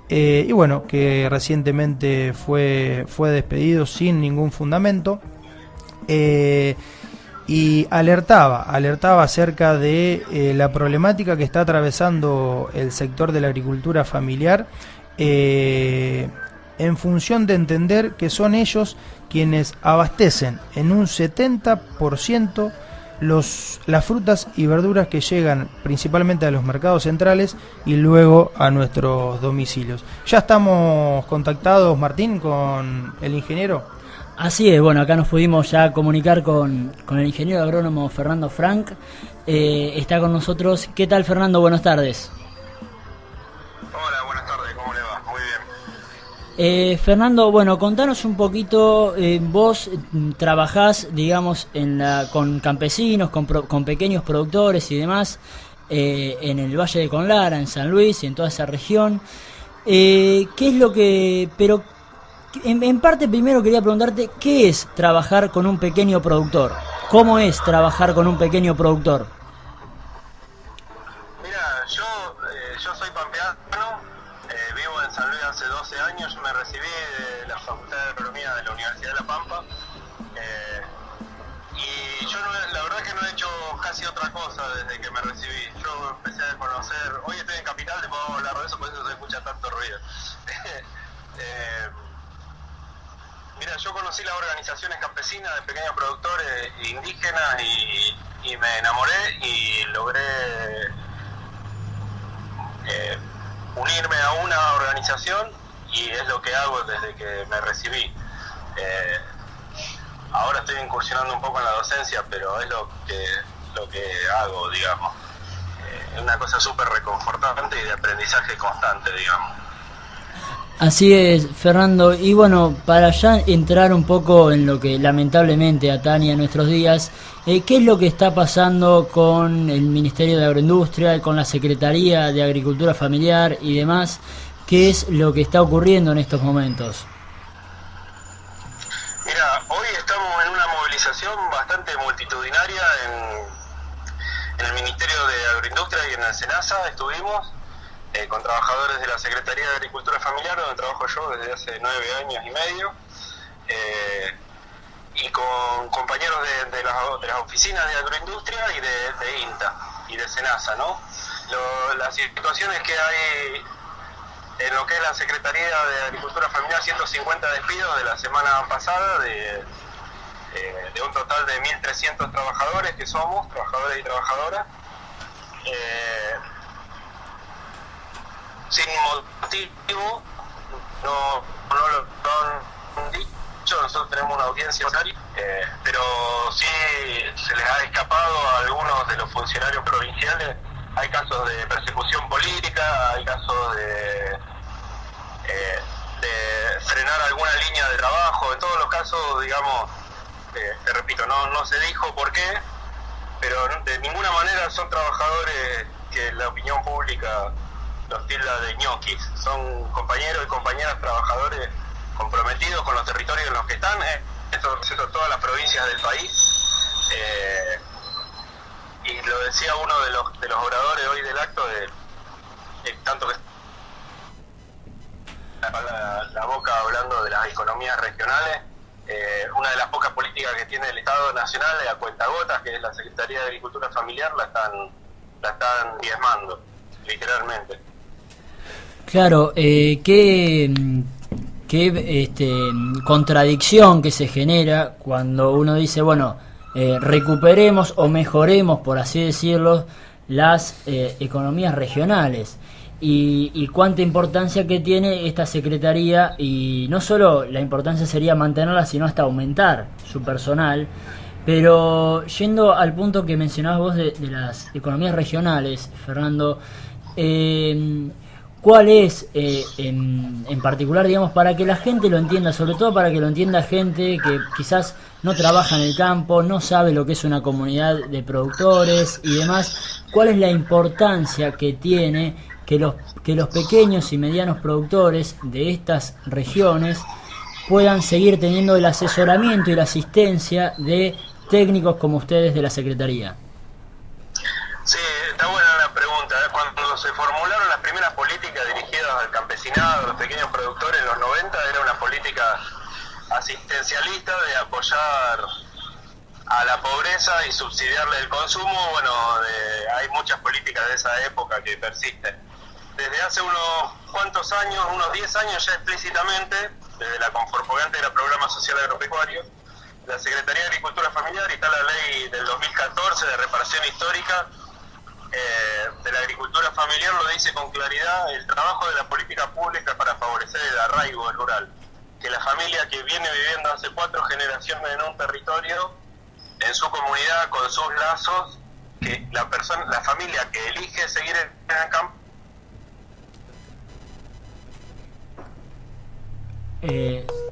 y bueno, que recientemente fue despedido sin ningún fundamento, y alertaba acerca de la problemática que está atravesando el sector de la agricultura familiar, en función de entender que son ellos quienes abastecen en un 70% las frutas y verduras que llegan principalmente a los mercados centrales y luego a nuestros domicilios. Ya estamos contactados, Martín, con el ingeniero. Así es, bueno, acá nos pudimos ya comunicar con el ingeniero agrónomo Fernando Frank. Está con nosotros. ¿Qué tal, Fernando? Buenas tardes. Hola, buenas tardes, ¿cómo le va? Muy bien. Fernando, bueno, contanos un poquito, vos trabajás, digamos, con campesinos, con pequeños productores y demás, en el Valle de Conlara, en San Luis y en toda esa región. ¿Qué es lo que...? Pero en parte primero quería preguntarte, ¿qué es trabajar con un pequeño productor? ¿Cómo es trabajar con un pequeño productor? Mira, yo soy pampeano, vivo en San Luis hace 12 años, yo me recibí de la Facultad de Agronomía de la Universidad de La Pampa, y yo la verdad que no he hecho casi otra cosa desde que me recibí. Yo empecé a conocer, hoy estoy en Capital, te puedo hablar de eso, por eso se escucha tanto ruido. Mira, yo conocí las organizaciones campesinas de pequeños productores indígenas y me enamoré y logré unirme a una organización y es lo que hago desde que me recibí. Ahora estoy incursionando un poco en la docencia, pero es lo que hago, digamos. Es una cosa súper reconfortante y de aprendizaje constante, digamos. Así es, Fernando. Y bueno, para ya entrar un poco en lo que lamentablemente atañe a nuestros días, ¿qué es lo que está pasando con el Ministerio de Agroindustria, con la Secretaría de Agricultura Familiar y demás? ¿Qué es lo que está ocurriendo en estos momentos? Mira, hoy estamos en una movilización bastante multitudinaria en el Ministerio de Agroindustria y en el SENASA estuvimos con trabajadores de la Secretaría de Agricultura Familiar, donde trabajo yo desde hace 9 años y medio, y con compañeros de las oficinas de agroindustria y de INTA y de SENASA, ¿no? Las situaciones que hay en lo que es la Secretaría de Agricultura Familiar, 150 despidos de la semana pasada, de un total de 1.300 trabajadores que somos, trabajadores y trabajadoras, sin motivo, no lo han dicho. Nosotros tenemos una audiencia, pero sí se les ha escapado a algunos de los funcionarios provinciales. Hay casos de persecución política, hay casos de frenar alguna línea de trabajo. En todos los casos, digamos, te repito, no se dijo por qué, pero de ninguna manera son trabajadores que la opinión pública los tilda de ñoquis. Son compañeros y compañeras trabajadores comprometidos con los territorios en los que están, esto todas las provincias del país. Y lo decía uno de los oradores hoy del acto, tanto que la boca hablando de las economías regionales, una de las pocas políticas que tiene el Estado Nacional a cuentagotas, que es la Secretaría de Agricultura Familiar, la están diezmando, literalmente. Claro, qué contradicción que se genera cuando uno dice, bueno, recuperemos o mejoremos, por así decirlo, las economías regionales y cuánta importancia que tiene esta secretaría, y no solo la importancia sería mantenerla, sino hasta aumentar su personal. Pero yendo al punto que mencionabas vos de las economías regionales, Fernando, ¿cuál es en particular, digamos, para que la gente lo entienda, sobre todo para que lo entienda gente que quizás no trabaja en el campo, no sabe lo que es una comunidad de productores y demás, cuál es la importancia que tiene que los pequeños y medianos productores de estas regiones puedan seguir teniendo el asesoramiento y la asistencia de técnicos como ustedes de la Secretaría? Sí, está buena la pregunta. Cuando se formularon las primeras políticas dirigidas al campesinado, a los pequeños productores en los 90, era una política asistencialista de apoyar a la pobreza y subsidiarle el consumo. Bueno, hay muchas políticas de esa época que persisten. Desde hace unos cuantos años, unos 10 años ya explícitamente, desde la conformante del Programa Social Agropecuario, la Secretaría de Agricultura Familiar, y está la ley del 2014 de reparación histórica de la agricultura familiar, lo dice con claridad: el trabajo de la política pública para favorecer el arraigo rural, que la familia que viene viviendo hace 4 generaciones en un territorio, en su comunidad, con sus lazos, que la familia que elige seguir en el campo.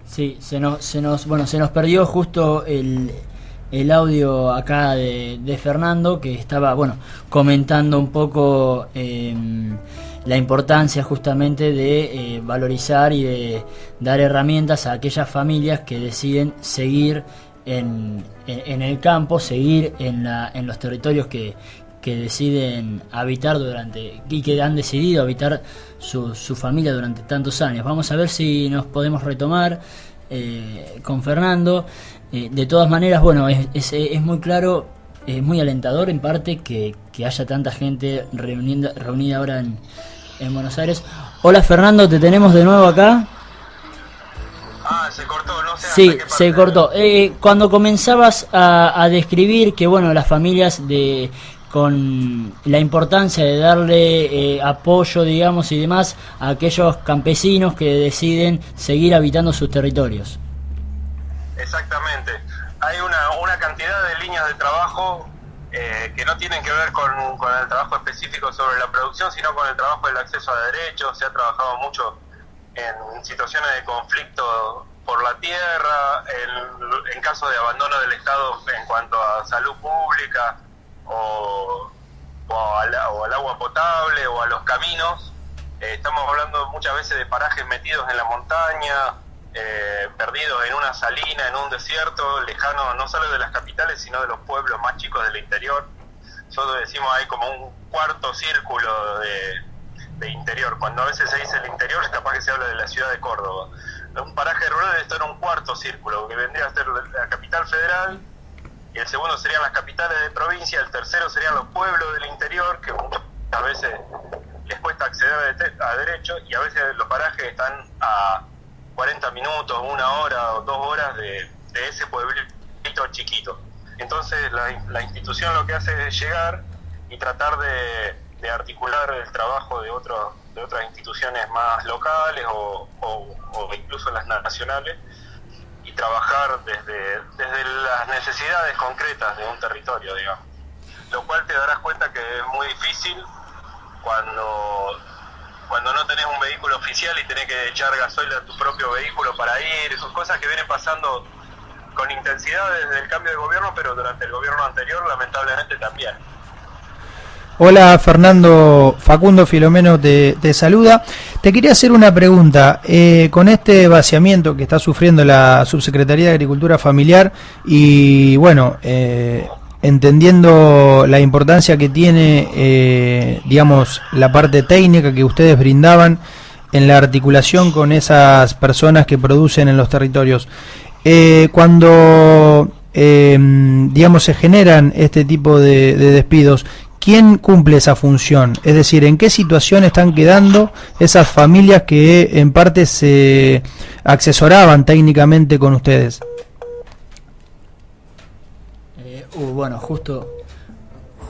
Sí, se nos perdió justo el audio acá de Fernando, que estaba comentando un poco la importancia justamente de valorizar y de dar herramientas a aquellas familias que deciden seguir en el campo, seguir en los territorios que deciden habitar y que han decidido habitar su familia durante tantos años. Vamos a ver si nos podemos retomar con Fernando. De todas maneras, es muy claro muy alentador en parte que haya tanta gente reunida ahora en Buenos Aires. Hola Fernando, te tenemos de nuevo acá. Se cortó, no sé. Sí, se cortó. Cuando comenzabas a describir que, bueno, las familias con la importancia de darle apoyo, digamos, y demás a aquellos campesinos que deciden seguir habitando sus territorios. Exactamente. Hay una cantidad de líneas de trabajo que no tienen que ver con el trabajo específico sobre la producción, sino con el trabajo del acceso a derechos. Se ha trabajado mucho en situaciones de conflicto por la tierra, en casos de abandono del Estado en cuanto a salud pública o al agua potable o a los caminos. Estamos hablando muchas veces de parajes metidos en la montaña, perdidos en una salina, en un desierto, lejano no solo de las capitales, sino de los pueblos más chicos del interior. Nosotros decimos hay como un cuarto círculo de interior. Cuando a veces se dice el interior, es capaz que se habla de la ciudad de Córdoba. Un paraje rural debe estar en un cuarto círculo, que vendría a ser la capital federal, y el segundo serían las capitales de provincia, el tercero serían los pueblos del interior, que muchas veces les cuesta acceder a derechos, y a veces los parajes están a 40 minutos, 1 hora o 2 horas de ese pueblito chiquito. Entonces la institución lo que hace es llegar y tratar de articular el trabajo de otras instituciones más locales o incluso las nacionales, y trabajar desde las necesidades concretas de un territorio, digamos. Lo cual te darás cuenta que es muy difícil cuando no tenés un vehículo oficial y tenés que echar gasoil a tu propio vehículo para ir. Son cosas que vienen pasando con intensidad desde el cambio de gobierno, pero durante el gobierno anterior lamentablemente también. Hola Fernando, Facundo Filomeno te saluda. Te quería hacer una pregunta. Con este vaciamiento que está sufriendo la Subsecretaría de Agricultura Familiar y bueno, entendiendo la importancia que tiene, digamos, la parte técnica que ustedes brindaban en la articulación con esas personas que producen en los territorios, cuando digamos se generan este tipo de despidos, ¿quién cumple esa función? Es decir, ¿en qué situación están quedando esas familias que en parte se asesoraban técnicamente con ustedes? Bueno, justo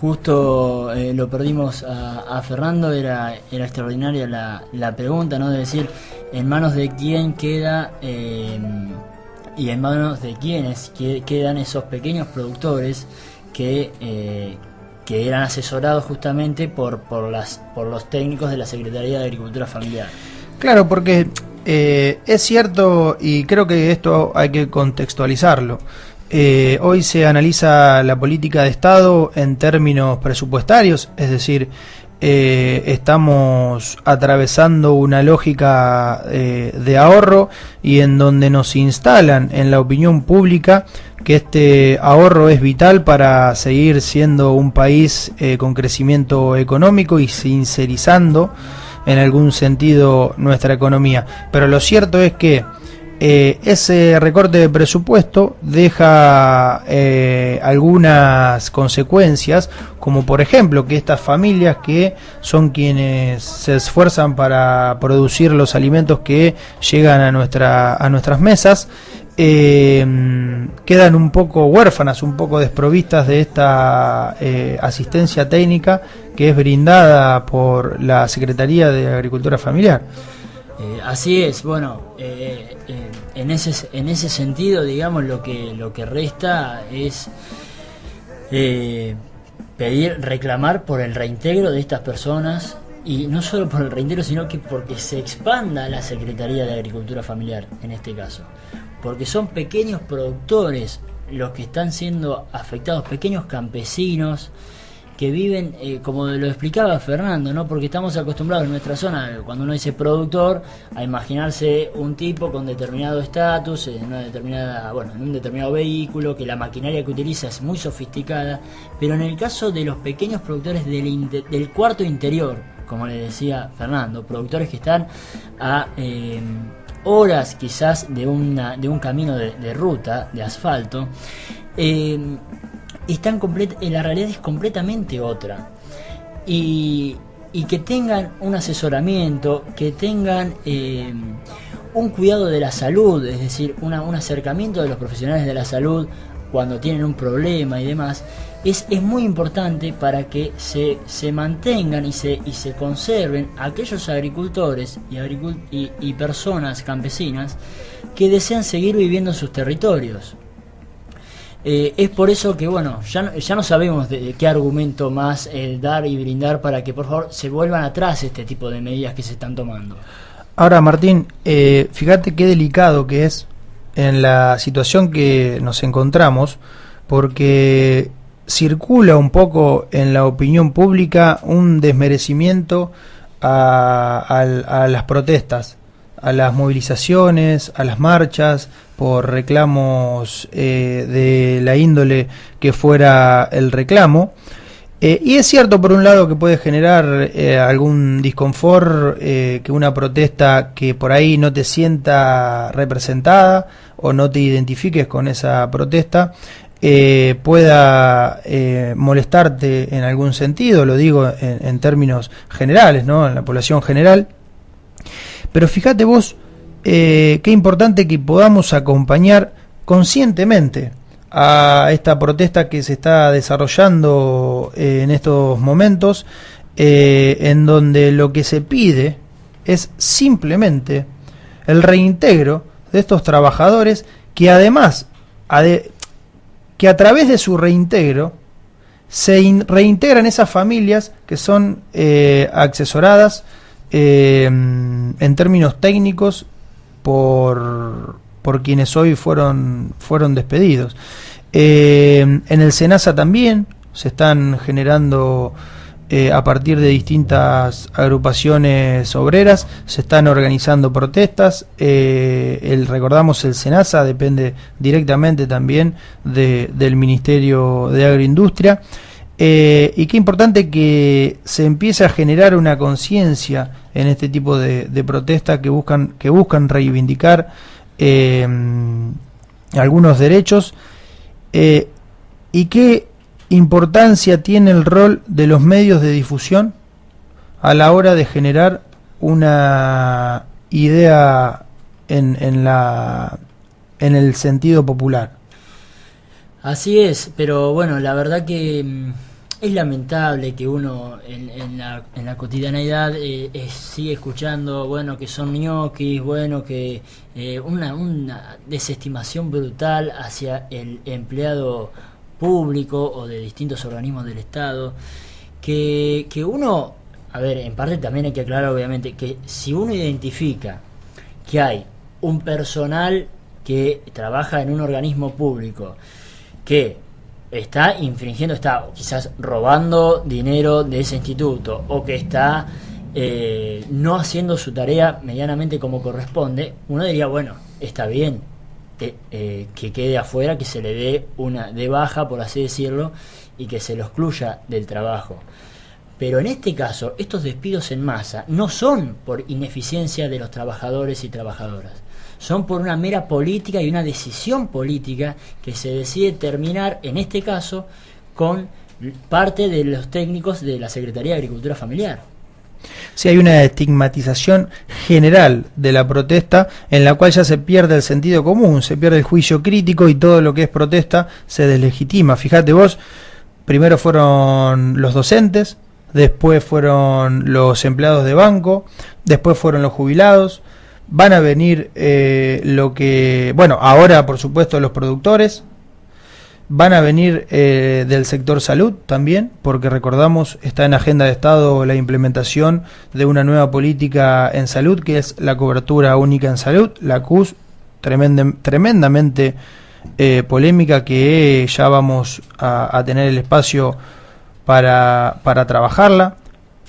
lo perdimos a Fernando. Era extraordinaria la pregunta, ¿no? De decir, ¿en manos de quién queda y en manos de quiénes quedan esos pequeños productores que eran asesorados justamente por los técnicos de la Secretaría de Agricultura Familiar? Claro, porque es cierto, y creo que esto hay que contextualizarlo. Hoy se analiza la política de Estado en términos presupuestarios, es decir, estamos atravesando una lógica de ahorro, y en donde nos instalan en la opinión pública que este ahorro es vital para seguir siendo un país con crecimiento económico y sincerizando en algún sentido nuestra economía. Pero lo cierto es que ese recorte de presupuesto deja algunas consecuencias, como por ejemplo que estas familias que son quienes se esfuerzan para producir los alimentos que llegan a nuestras mesas, quedan un poco huérfanas, un poco desprovistas de esta asistencia técnica que es brindada por la Secretaría de Agricultura Familiar. Así es. Bueno, en ese sentido, digamos, lo que resta es reclamar por el reintegro de estas personas, y no solo por el reintegro, sino que porque se expanda la Secretaría de Agricultura Familiar en este caso, porque son pequeños productores los que están siendo afectados, pequeños campesinos que viven, como lo explicaba Fernando, ¿no? Porque estamos acostumbrados en nuestra zona, cuando uno dice productor, a imaginarse un tipo con determinado estatus, en un determinado vehículo, que la maquinaria que utiliza es muy sofisticada, pero en el caso de los pequeños productores del cuarto interior, como le decía Fernando, productores que están a horas quizás de un camino de ruta, de asfalto, la realidad es completamente otra. Y que tengan un asesoramiento, que tengan un cuidado de la salud, es decir, un acercamiento de los profesionales de la salud cuando tienen un problema y demás, es muy importante para que se mantengan y se conserven aquellos agricultores y personas campesinas que desean seguir viviendo en sus territorios. Es por eso que, bueno, ya no sabemos de qué argumento más dar y brindar para que, por favor, se vuelvan atrás este tipo de medidas que se están tomando. Ahora, Martín, fíjate qué delicado que es en la situación que nos encontramos, porque circula un poco en la opinión pública un desmerecimiento a las protestas, a las movilizaciones, a las marchas por reclamos de la índole que fuera el reclamo. Y es cierto, por un lado, que puede generar algún disconfort, que una protesta que por ahí no te sienta representada o no te identifiques con esa protesta pueda molestarte en algún sentido, lo digo en términos generales, ¿no? En la población general. Pero fíjate vos qué importante que podamos acompañar conscientemente a esta protesta que se está desarrollando en estos momentos, en donde lo que se pide es simplemente el reintegro de estos trabajadores que además, que a través de su reintegro se reintegran esas familias que son asesoradas en términos técnicos por quienes hoy fueron despedidos. En el SENASA también se están generando, a partir de distintas agrupaciones obreras, se están organizando protestas. Recordamos, el SENASA depende directamente también del Ministerio de Agroindustria. Y qué importante que se empiece a generar una conciencia en este tipo de protestas que buscan reivindicar algunos derechos, y qué importancia tiene el rol de los medios de difusión a la hora de generar una idea en el sentido popular. Así es, pero bueno, la verdad que es lamentable que uno en la cotidianeidad sigue escuchando, bueno, que son ñoquis, bueno, que una desestimación brutal hacia el empleado público o de distintos organismos del Estado, que uno, a ver, en parte también hay que aclarar, obviamente, que si uno identifica que hay un personal que trabaja en un organismo público que está infringiendo, está quizás robando dinero de ese instituto, o que está no haciendo su tarea medianamente como corresponde, uno diría, bueno, está bien que quede afuera, que se le dé una de baja, por así decirlo, y que se lo excluya del trabajo. Pero en este caso, estos despidos en masa no son por ineficiencia de los trabajadores y trabajadoras, son por una mera política y una decisión política que se decide terminar, en este caso, con parte de los técnicos de la Secretaría de Agricultura Familiar. Sí, hay una estigmatización general de la protesta en la cual ya se pierde el sentido común, se pierde el juicio crítico y todo lo que es protesta se deslegitima. Fíjate vos, primero fueron los docentes, después fueron los empleados de banco, después fueron los jubilados, van a venir ahora por supuesto los productores, van a venir del sector salud también, porque recordamos, está en agenda de Estado la implementación de una nueva política en salud, que es la cobertura única en salud, la CUS, tremendamente polémica, que ya vamos a tener el espacio para trabajarla.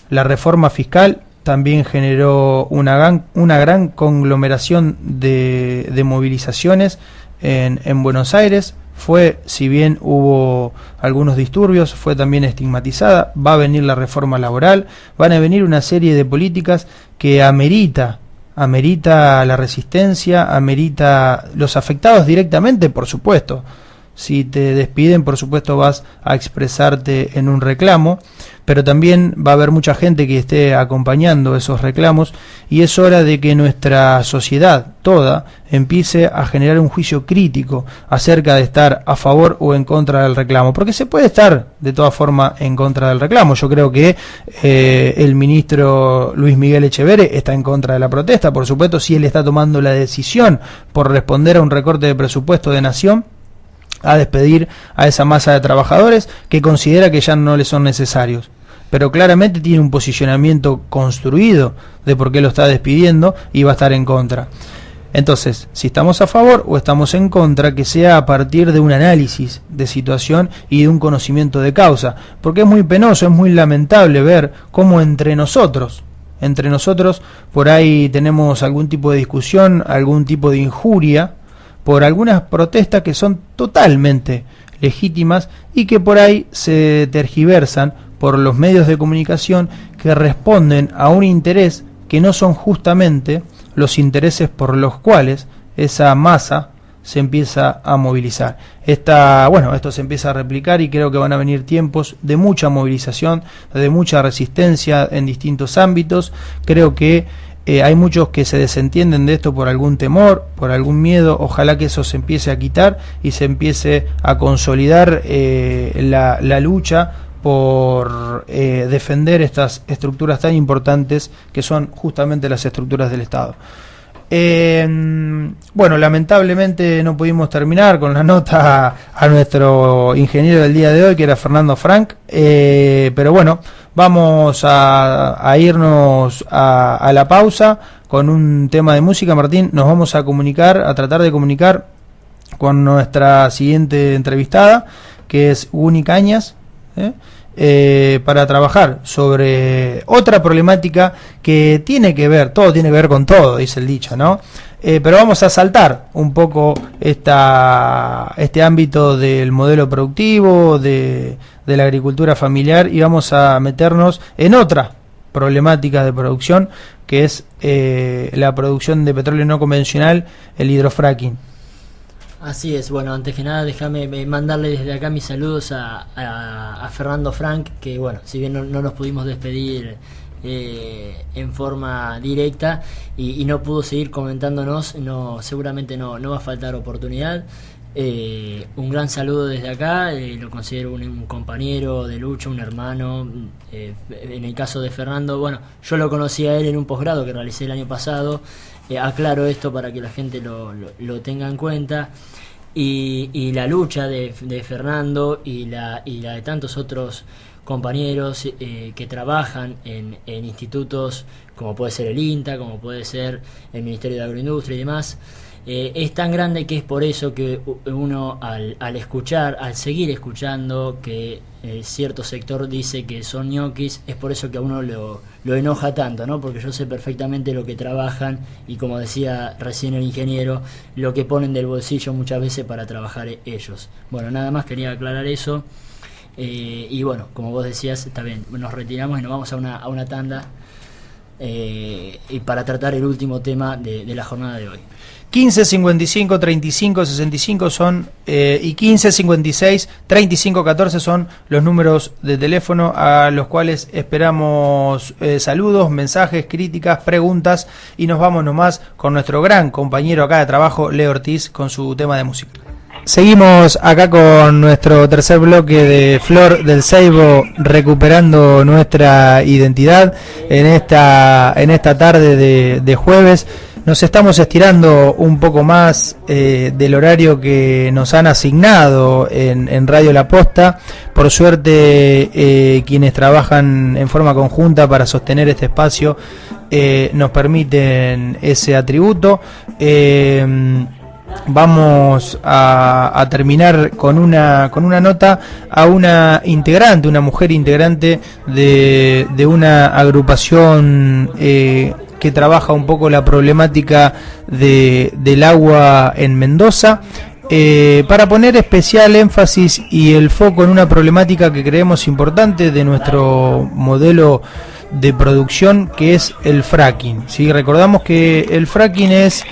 La reforma fiscal también generó una gran conglomeración de movilizaciones en Buenos Aires. Fue, si bien hubo algunos disturbios, fue también estigmatizada. Va a venir la reforma laboral, van a venir una serie de políticas que amerita la resistencia, amerita los afectados directamente, por supuesto, Si te despiden, por supuesto vas a expresarte en un reclamo, pero también va a haber mucha gente que esté acompañando esos reclamos, y es hora de que nuestra sociedad toda empiece a generar un juicio crítico acerca de estar a favor o en contra del reclamo, porque se puede estar de todas formas en contra del reclamo. Yo creo que el ministro Luis Miguel Echeverre está en contra de la protesta, por supuesto, si él está tomando la decisión por responder a un recorte de presupuesto de nación, a despedir a esa masa de trabajadores que considera que ya no le son necesarios, pero claramente tiene un posicionamiento construido de por qué lo está despidiendo y va a estar en contra. Entonces, si estamos a favor o estamos en contra, que sea a partir de un análisis de situación y de un conocimiento de causa, porque es muy penoso, es muy lamentable ver cómo entre nosotros por ahí tenemos algún tipo de discusión, algún tipo de injuria por algunas protestas que son totalmente legítimas y que por ahí se tergiversan por los medios de comunicación que responden a un interés que no son justamente los intereses por los cuales esa masa se empieza a movilizar. Esto se empieza a replicar y creo que van a venir tiempos de mucha movilización, de mucha resistencia en distintos ámbitos. Creo que hay muchos que se desentienden de esto por algún temor, por algún miedo. Ojalá que eso se empiece a quitar y se empiece a consolidar la lucha por defender estas estructuras tan importantes que son justamente las estructuras del Estado. Bueno, lamentablemente no pudimos terminar con la nota a nuestro ingeniero del día de hoy, que era Fernando Frank, pero bueno, vamos a irnos a la pausa con un tema de música. Martín, nos vamos a tratar de comunicar con nuestra siguiente entrevistada, que es Guni Cañas, para trabajar sobre otra problemática que tiene que ver, todo tiene que ver con todo, dice el dicho, ¿no? Pero vamos a saltar un poco este ámbito del modelo productivo, de la agricultura familiar, y vamos a meternos en otra problemática de producción, que es la producción de petróleo no convencional, el hidrofracking. Así es. Bueno, antes que nada déjame mandarle desde acá mis saludos a Fernando Frank, que bueno, si bien no nos pudimos despedir en forma directa y no pudo seguir comentándonos, seguramente no va a faltar oportunidad. Un gran saludo desde acá, lo considero un compañero de lucha, un hermano. En el caso de Fernando, bueno, yo lo conocí a él en un posgrado que realicé el año pasado. Aclaro esto para que la gente lo tenga en cuenta. Y la lucha de Fernando y la de tantos otros compañeros que trabajan en institutos como puede ser el INTA, como puede ser el Ministerio de Agroindustria y demás, es tan grande que es por eso que uno al seguir escuchando que cierto sector dice que son ñoquis, es por eso que a uno lo enoja tanto, ¿no? Porque yo sé perfectamente lo que trabajan y, como decía recién el ingeniero, lo que ponen del bolsillo muchas veces para trabajar ellos. Bueno, nada más quería aclarar eso. Y bueno, como vos decías, está bien, nos retiramos y nos vamos a una tanda y para tratar el último tema de la jornada de hoy. 15 55 35 65 son y 15 56 35 14 son los números de teléfono a los cuales esperamos saludos, mensajes, críticas, preguntas, y nos vamos nomás con nuestro gran compañero acá de trabajo, Leo Ortiz, con su tema de música. Seguimos acá con nuestro tercer bloque de Flor del Seibo, recuperando nuestra identidad en esta tarde de jueves. Nos estamos estirando un poco más del horario que nos han asignado en Radio La Posta. Por suerte, quienes trabajan en forma conjunta para sostener este espacio nos permiten ese atributo. Vamos a terminar con una nota a una mujer integrante de una agrupación que trabaja un poco la problemática del agua en Mendoza, para poner especial énfasis y el foco en una problemática que creemos importante de nuestro modelo de producción que es el fracking. ¿Sí? Recordamos que el fracking es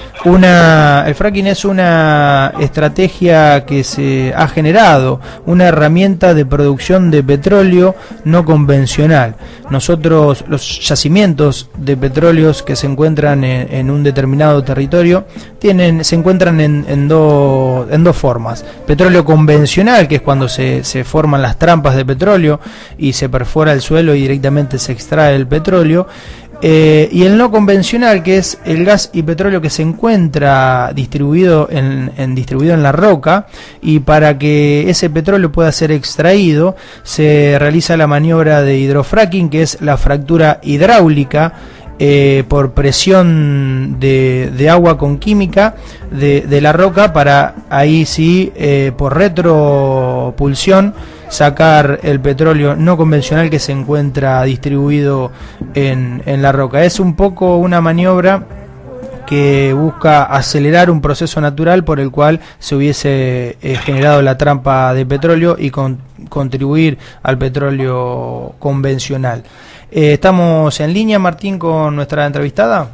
una estrategia que se ha generado, una herramienta de producción de petróleo no convencional. Nosotros, los yacimientos de petróleos que se encuentran en un determinado territorio se encuentran en dos formas: petróleo convencional, que es cuando se forman las trampas de petróleo y se perfora el suelo y directamente se extrae el petróleo, y el no convencional, que es el gas y petróleo que se encuentra distribuido en la roca, y para que ese petróleo pueda ser extraído se realiza la maniobra de hidrofracking, que es la fractura hidráulica por presión de agua con química de la roca, para ahí sí por retropulsión sacar el petróleo no convencional que se encuentra distribuido en la roca. Es un poco una maniobra que busca acelerar un proceso natural por el cual se hubiese generado la trampa de petróleo y contribuir al petróleo convencional. Estamos en línea, Martín, con nuestra entrevistada.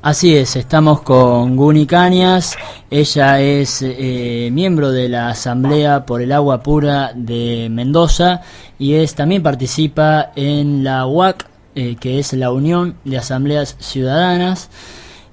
Así es, estamos con Guni Cañas. Ella es miembro de la Asamblea por el Agua Pura de Mendoza y también participa en la UAC, que es la Unión de Asambleas Ciudadanas.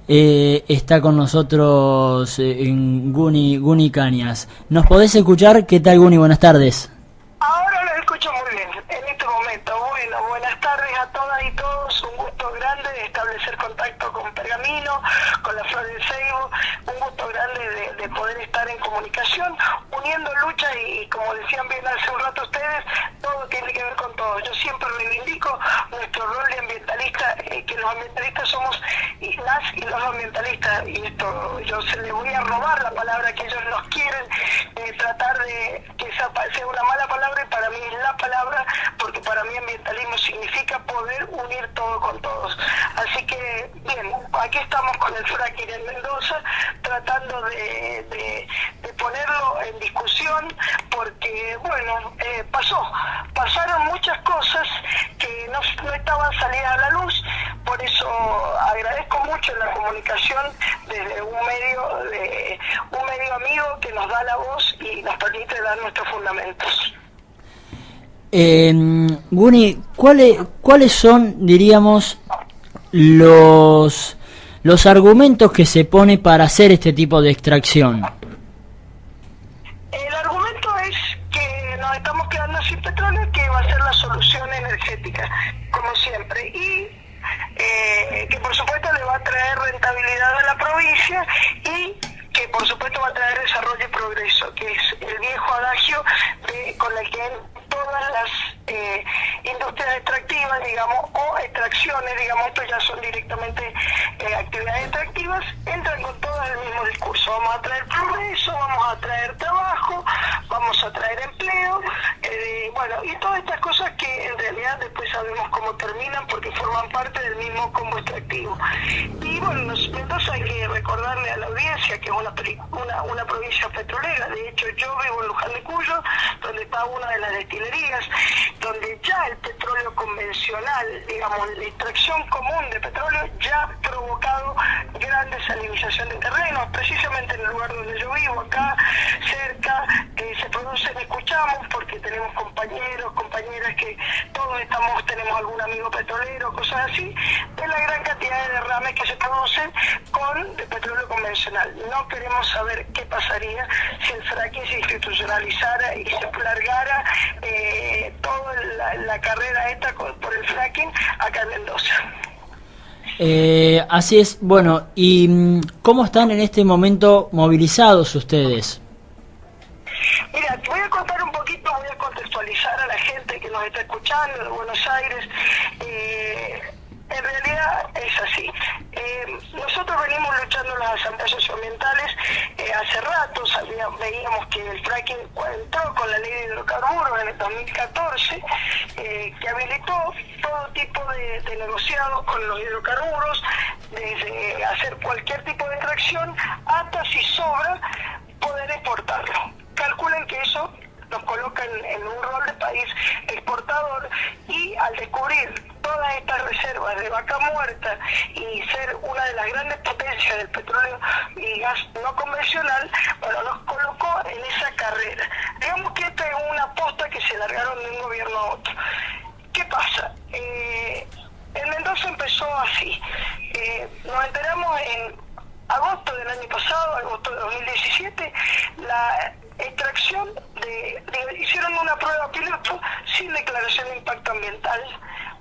Está con nosotros Guni Cañas. ¿Nos podés escuchar? ¿Qué tal, Guni? Buenas tardes. Ahora lo escucho muy bien, en este momento. Bueno, buenas tardes a todas y todos. Un gusto grande de establecer contacto con Pergamino, con la Flor del Ceibo. Un gusto grande de poder estar en comunicación, uniendo lucha y como decían bien hace un rato ustedes, todo tiene que ver con todo. Yo siempre reivindico nuestro rol de ambientalista, que los ambientalistas somos las y los ambientalistas, y esto yo se le voy a robar la palabra que ellos nos quieren, tratar de que esa sea una mala palabra, y para mí es la palabra, porque para mí ambientalismo significa poder unir todo con todos. Así que bien, aquí estamos con el fracking en Mendoza, tratando de ponerlo en discusión, porque bueno, pasaron muchas cosas que no estaban salidas a la luz. Por eso agradezco mucho la comunicación desde un medio amigo que nos da la voz y nos permite dar nuestros fundamentos. Guni, ¿cuáles son, diríamos, los argumentos que se pone para hacer este tipo de extracción? El argumento es que nos estamos quedando sin petróleo, que va a ser la solución energética, como siempre, y que por supuesto le va a traer rentabilidad a la provincia, y que por supuesto va a traer desarrollo y progreso, que es el viejo adagio con el que todas las industrias extractivas, digamos, o extracciones, digamos, esto ya son directamente actividades extractivas, entran con todas el mismo discurso. Vamos a traer progreso, vamos a traer trabajo, vamos a traer empleo, bueno, y todas estas cosas que en realidad después sabemos cómo terminan, porque forman parte del mismo combo extractivo. Y bueno, Mendoza, hay que recordarle a la audiencia que es una provincia petrolera. De hecho, yo vivo en Luján de Cuyo, donde está una de las destilerías, donde ya el petróleo convencional, digamos, la extracción común de petróleo ya ha provocado gran desalinización de terrenos. Precisamente en el lugar donde yo vivo, acá cerca, se producen, escuchamos, porque tenemos compañeras que todos tenemos algún amigo petrolero, cosas así, de la gran cantidad de derrames que se producen de petróleo convencional. No queremos saber qué pasaría si el fracking se institucionalizara y se largara toda la carrera esta por el fracking acá en Mendoza. Así es. Bueno, ¿y cómo están en este momento movilizados ustedes? Mira, te voy a contar un poquito, voy a contextualizar a la gente que nos está escuchando de Buenos Aires. En realidad es así. Nosotros venimos luchando en las asambleas socioambientales hace rato. Veíamos que el fracking entró con la ley de hidrocarburos en el 2014, que habilitó todo tipo de negociados con los hidrocarburos, desde hacer cualquier tipo de extracción hasta, si sobra, poder exportarlo. Calculen que eso nos coloca en un rol de país exportador, y al descubrir todas estas reservas de Vaca Muerta y ser una de las grandes potencias del petróleo y gas no convencional, bueno, nos colocó en esa carrera. Digamos que esta es una aposta que se largaron de un gobierno a otro. ¿Qué pasa? En Mendoza empezó así. Nos enteramos en agosto del año pasado, agosto de 2017, la extracción hicieron una prueba piloto sin declaración de impacto ambiental.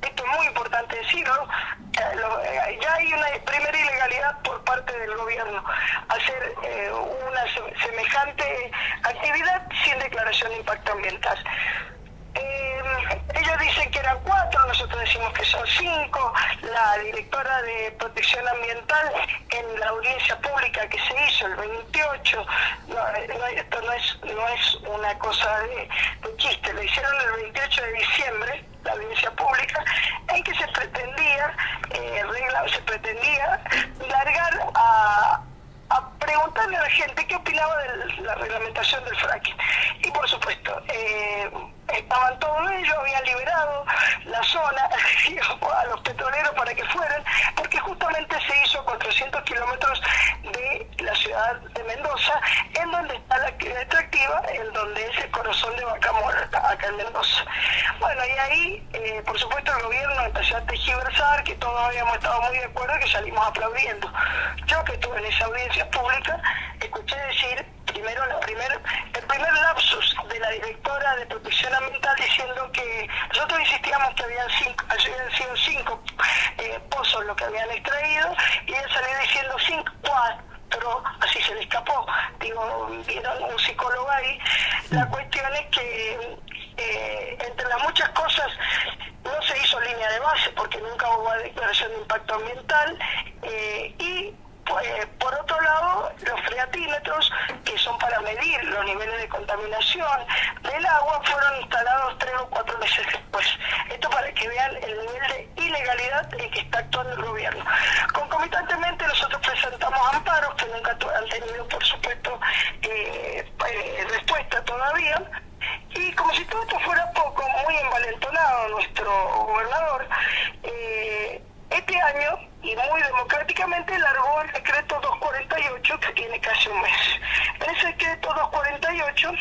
Esto es muy importante decirlo. Ya hay una primera ilegalidad por parte del gobierno hacer una semejante actividad sin declaración de impacto ambiental. Ellos dicen que eran 4, nosotros decimos que son 5. La directora de Protección Ambiental en la audiencia pública que se hizo el 28, esto no es una cosa de chiste, lo hicieron el 28 de diciembre, la audiencia pública, en que se pretendía largar a preguntarle a la gente qué opinaba de la reglamentación del fracking. Y por supuesto, estaban todos ellos, habían liberado la zona a los petroleros para que fueran, porque justamente se hizo a 400 kilómetros de la ciudad de Mendoza, en donde está la actividad extractiva, en donde es el corazón de Vaca Muerta, acá en Mendoza. Bueno, y ahí, por supuesto, el gobierno empezó a tergiversar, que todos habíamos estado muy de acuerdo, que salimos aplaudiendo. Yo que estuve en esa audiencia pública, escuché decir primero el primer lapsus de la directora de Protección Ambiental diciendo que nosotros insistíamos que habían sido 5 pozos lo que habían extraído, y ella salió diciendo 4, así se le escapó. Digo, vieron un psicólogo ahí. La cuestión es que entre las muchas cosas no se hizo línea de base porque nunca hubo declaración de impacto ambiental, y por otro lado, los freatímetros, que son para medir los niveles de contaminación del agua, fueron instalados 3 o 4 meses después. Esto para que vean el nivel de ilegalidad en que está actuando el gobierno. Concomitantemente, nosotros presentamos amparos que nunca han tenido, por supuesto, respuesta todavía. Y como si todo esto fuera poco, muy envalentonado nuestro gobernador, este año, y muy democráticamente, largó el decreto 248, que tiene casi un mes. En ese decreto 248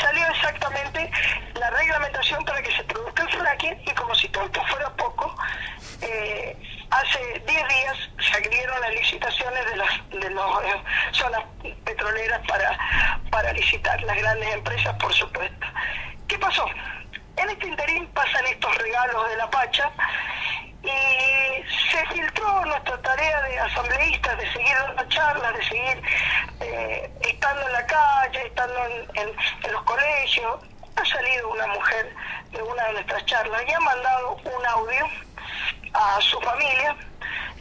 salió exactamente la reglamentación para que se produzca el fracking, y como si todo esto fuera poco, hace 10 días se abrieron las licitaciones de las zonas petroleras para licitar, las grandes empresas, por supuesto. ¿Qué pasó? En este interín pasan estos regalos de la Pacha, y se filtró nuestra tarea de asambleístas, de seguir dando charlas, de seguir estando en la calle, estando en los colegios. Ha salido una mujer de una de nuestras charlas y ha mandado un audio a su familia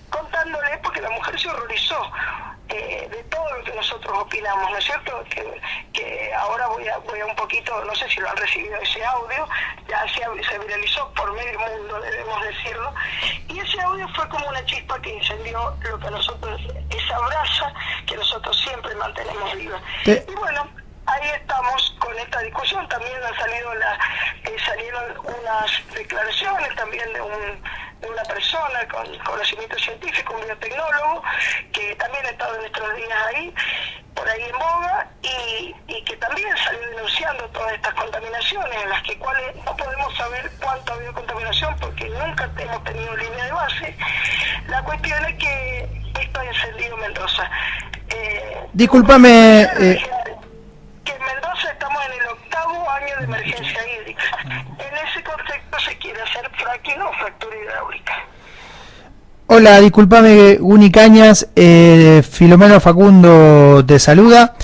contándole, porque la mujer se horrorizó de todo lo que nosotros opinamos, ¿no es cierto? Que ahora voy a un poquito, no sé si lo han recibido ese audio, ya se viralizó por medio mundo, debemos decirlo, y ese audio fue como una chispa que incendió lo que a nosotros, esa brasa que nosotros siempre mantenemos viva. Y bueno, ahí estamos con esta discusión. También han salido salieron unas declaraciones también de una persona con conocimiento científico, un biotecnólogo, que también ha estado en nuestros días ahí, por ahí en boga, y que también salió denunciando todas estas contaminaciones, en las cuales no podemos saber cuánto ha habido contaminación porque nunca hemos tenido línea de base. La cuestión es que esto ha encendido Mendoza. Discúlpame. Que en Mendoza estamos en el 8º año de emergencia hídrica. En ese contexto se quiere hacer fracking o fractura hidráulica. Hola, discúlpame, Guni Cañas, Filomeno Facundo te saluda.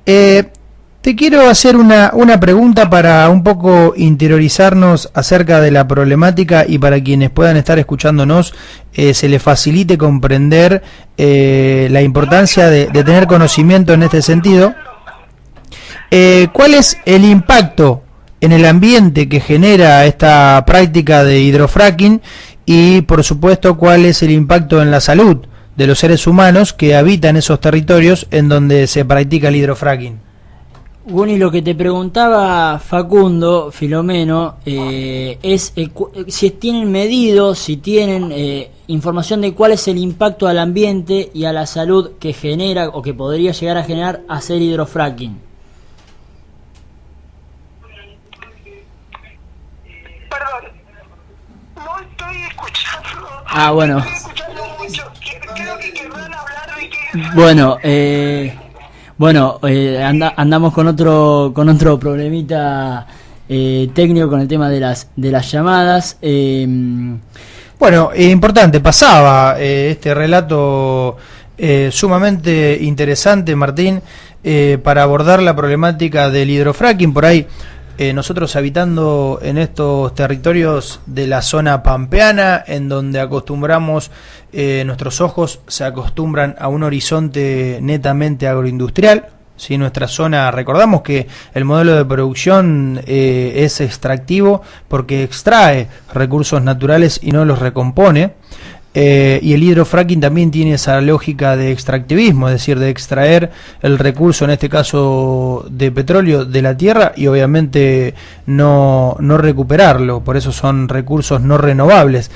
Te quiero hacer una pregunta para un poco interiorizarnos acerca de la problemática y para quienes puedan estar escuchándonos se les facilite comprender la importancia de tener conocimiento en este sentido. ¿Cuál es el impacto en el ambiente que genera esta práctica de hidrofracking? Y, por supuesto, ¿cuál es el impacto en la salud de los seres humanos que habitan esos territorios en donde se practica el hidrofracking? Guni, lo que te preguntaba Facundo Filomeno es si tienen medido, si tienen información de cuál es el impacto al ambiente y a la salud que genera o que podría llegar a generar hacer hidrofracking. Perdón, no estoy escuchando. Ah, bueno. Estoy escuchando mucho. Creo que querrán hablar de que... Bueno, andamos con otro problemita técnico con el tema de las llamadas. Bueno, importante, pasaba este relato sumamente interesante, Martín, para abordar la problemática del hidrofracking. Por ahí, nosotros habitando en estos territorios de la zona pampeana, en donde acostumbramos, nuestros ojos se acostumbran a un horizonte netamente agroindustrial. ¿Sí? Nuestra zona, recordamos que el modelo de producción es extractivo porque extrae recursos naturales y no los recompone. Y el hidrofracking también tiene esa lógica de extractivismo, es decir, de extraer el recurso, en este caso de petróleo, de la tierra y obviamente no recuperarlo. Por eso son recursos no renovables.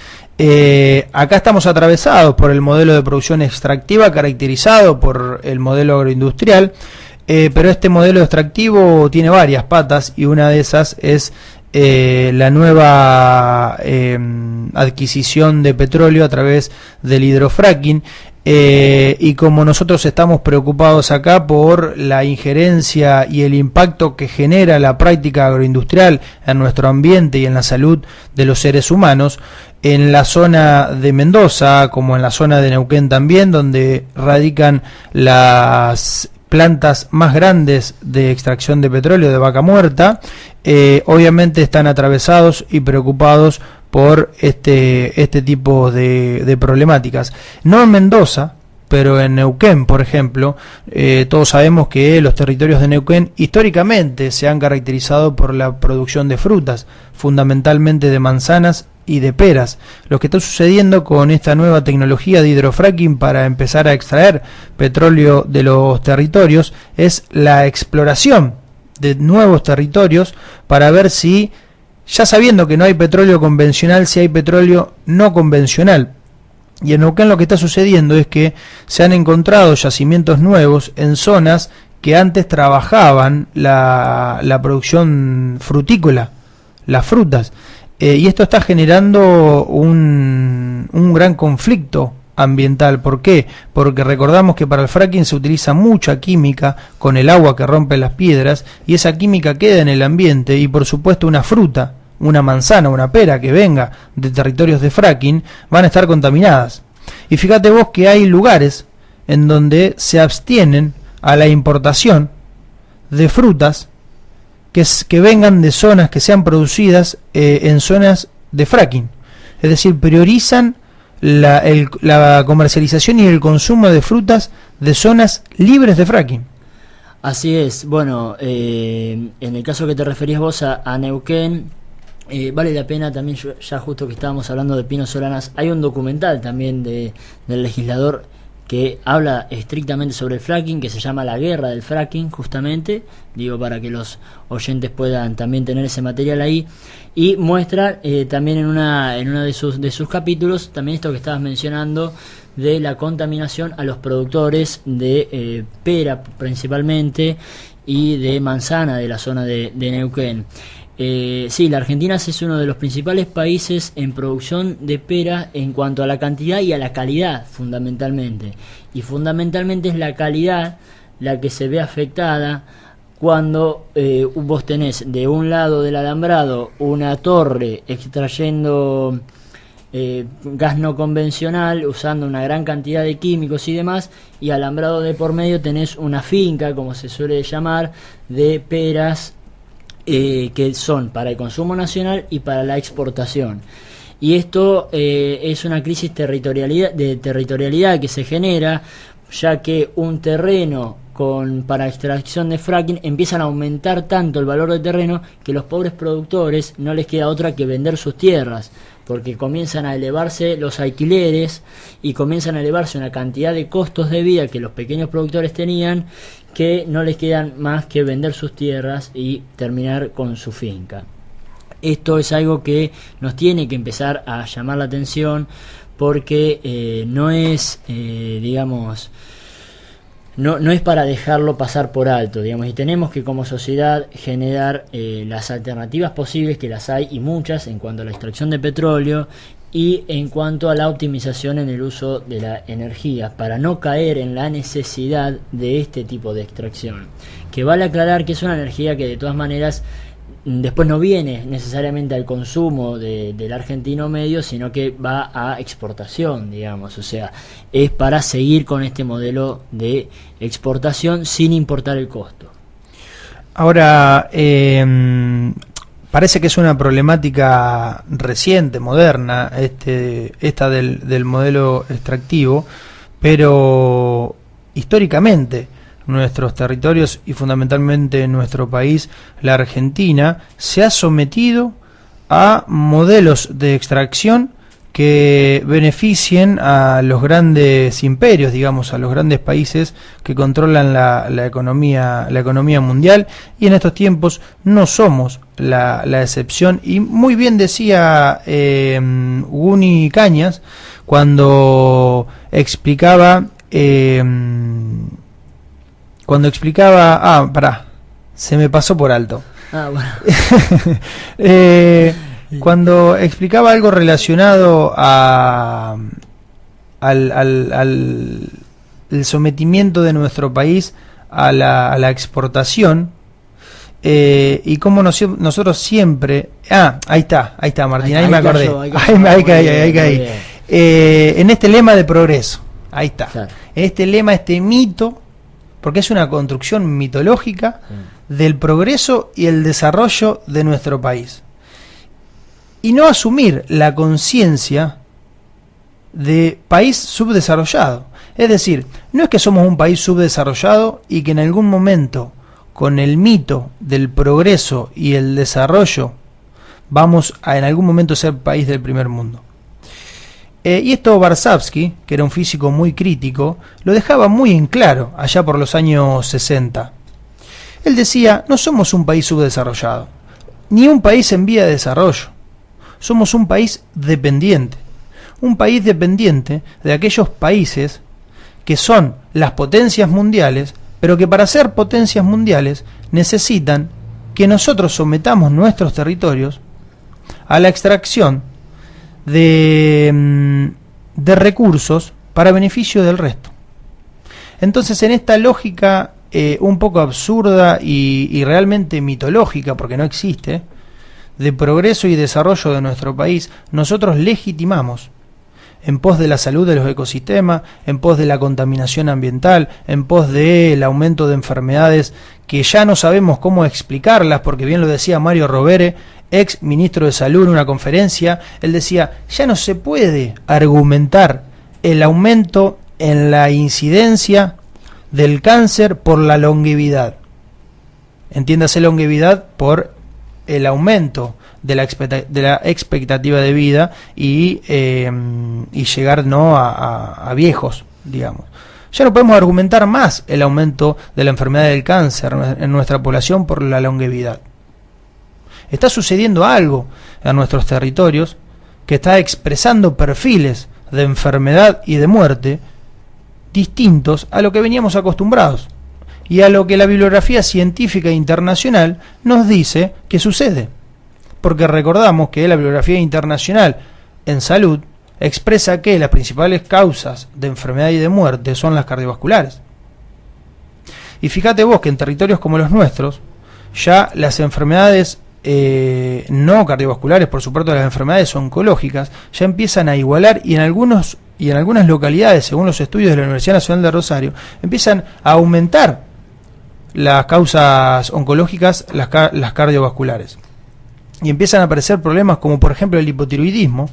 Acá estamos atravesados por el modelo de producción extractiva caracterizado por el modelo agroindustrial, pero este modelo extractivo tiene varias patas y una de esas es la nueva adquisición de petróleo a través del hidrofracking, y como nosotros estamos preocupados acá por la injerencia y el impacto que genera la práctica agroindustrial en nuestro ambiente y en la salud de los seres humanos, en la zona de Mendoza, como en la zona de Neuquén también, donde radican las plantas más grandes de extracción de petróleo de vaca muerta, obviamente están atravesados y preocupados por este tipo de problemáticas. No en Mendoza, pero en Neuquén, por ejemplo, todos sabemos que los territorios de Neuquén históricamente se han caracterizado por la producción de frutas, fundamentalmente de manzanas y de peras. Lo que está sucediendo con esta nueva tecnología de hidrofracking para empezar a extraer petróleo de los territorios es la exploración de nuevos territorios para ver si, ya sabiendo que no hay petróleo convencional, si hay petróleo no convencional. Y en Neuquén lo que está sucediendo es que se han encontrado yacimientos nuevos en zonas que antes trabajaban la producción frutícola, las frutas. Y esto está generando un gran conflicto ambiental. ¿Por qué? Porque recordamos que para el fracking se utiliza mucha química con el agua que rompe las piedras y esa química queda en el ambiente y por supuesto una fruta, una manzana, una pera que venga de territorios de fracking van a estar contaminadas. Y fíjate vos que hay lugares en donde se abstienen a la importación de frutas que vengan de zonas que sean producidas en zonas de fracking. Es decir, priorizan la comercialización y el consumo de frutas de zonas libres de fracking. Así es. Bueno, en el caso que te referías vos a Neuquén, vale la pena también, ya justo que estábamos hablando de pinos solanas, hay un documental también del legislador que habla estrictamente sobre el fracking, que se llama La Guerra del Fracking, justamente, digo, para que los oyentes puedan también tener ese material ahí, y muestra también en una de sus capítulos, también esto que estabas mencionando, de la contaminación a los productores de pera principalmente, y de manzana de la zona de Neuquén. Sí, la Argentina es uno de los principales países en producción de pera en cuanto a la cantidad y a la calidad, fundamentalmente. Y fundamentalmente es la calidad la que se ve afectada cuando vos tenés de un lado del alambrado una torre extrayendo gas no convencional, usando una gran cantidad de químicos y demás, y alambrado de por medio tenés una finca, como se suele llamar, de peras que son para el consumo nacional y para la exportación. Y esto es una crisis de territorialidad que se genera, ya que un terreno para extracción de fracking empiezan a aumentar tanto el valor del terreno que los pobres productores no les queda otra que vender sus tierras, porque comienzan a elevarse los alquileres y comienzan a elevarse una cantidad de costos de vida que los pequeños productores tenían, que no les quedan más que vender sus tierras y terminar con su finca. Esto es algo que nos tiene que empezar a llamar la atención, porque no es, no es para dejarlo pasar por alto, digamos, y tenemos que como sociedad generar las alternativas posibles, que las hay y muchas, en cuanto a la extracción de petróleo y en cuanto a la optimización en el uso de la energía, para no caer en la necesidad de este tipo de extracción, que vale aclarar que es una energía que de todas maneras después no viene necesariamente al consumo del argentino medio, sino que va a exportación, digamos, o sea, es para seguir con este modelo de exportación sin importar el costo. Ahora, parece que es una problemática reciente, moderna, esta del modelo extractivo, pero históricamente nuestros territorios y fundamentalmente nuestro país, la Argentina, se ha sometido a modelos de extracción que beneficien a los grandes imperios, digamos, a los grandes países que controlan la economía mundial, y en estos tiempos no somos la excepción. Y muy bien decía Guni Cañas cuando explicaba se me pasó por alto. Bueno. Cuando explicaba algo relacionado al sometimiento de nuestro país a la exportación, y cómo nosotros siempre... ahí está Martín, ahí me acordé. Ahí caí. En este lema de progreso, ahí está. Claro. En este lema, este mito, porque es una construcción mitológica del progreso y el desarrollo de nuestro país. Y no asumir la conciencia de país subdesarrollado. Es decir, no es que somos un país subdesarrollado y que en algún momento, con el mito del progreso y el desarrollo, vamos a en algún momento ser país del primer mundo. Y esto Varsavsky, que era un físico muy crítico, lo dejaba muy en claro allá por los años 60. Él decía, no somos un país subdesarrollado, ni un país en vía de desarrollo. Somos un país dependiente de aquellos países que son las potencias mundiales, pero que para ser potencias mundiales necesitan que nosotros sometamos nuestros territorios a la extracción de recursos para beneficio del resto. Entonces, en esta lógica un poco absurda y realmente mitológica, porque no existe, de progreso y desarrollo de nuestro país, nosotros legitimamos, en pos de la salud de los ecosistemas, en pos de la contaminación ambiental, en pos del aumento de enfermedades que ya no sabemos cómo explicarlas, porque bien lo decía Mario Rovere, ex ministro de Salud, en una conferencia. Él decía, ya no se puede argumentar el aumento en la incidencia del cáncer por la longevidad. Entiéndase longevidad por el aumento de la expectativa de vida y llegar a viejos, digamos. Ya no podemos argumentar más el aumento de la enfermedad del cáncer en nuestra población por la longevidad. Está sucediendo algo en nuestros territorios que está expresando perfiles de enfermedad y de muerte distintos a lo que veníamos acostumbrados y a lo que la bibliografía científica internacional nos dice que sucede. Porque recordamos que la bibliografía internacional en salud expresa que las principales causas de enfermedad y de muerte son las cardiovasculares. Y fíjate vos que en territorios como los nuestros, ya las enfermedades no cardiovasculares, por supuesto las enfermedades oncológicas, ya empiezan a igualar y en algunas localidades, según los estudios de la Universidad Nacional de Rosario, empiezan a aumentar las causas oncológicas, las cardiovasculares. Y empiezan a aparecer problemas como por ejemplo el hipotiroidismo.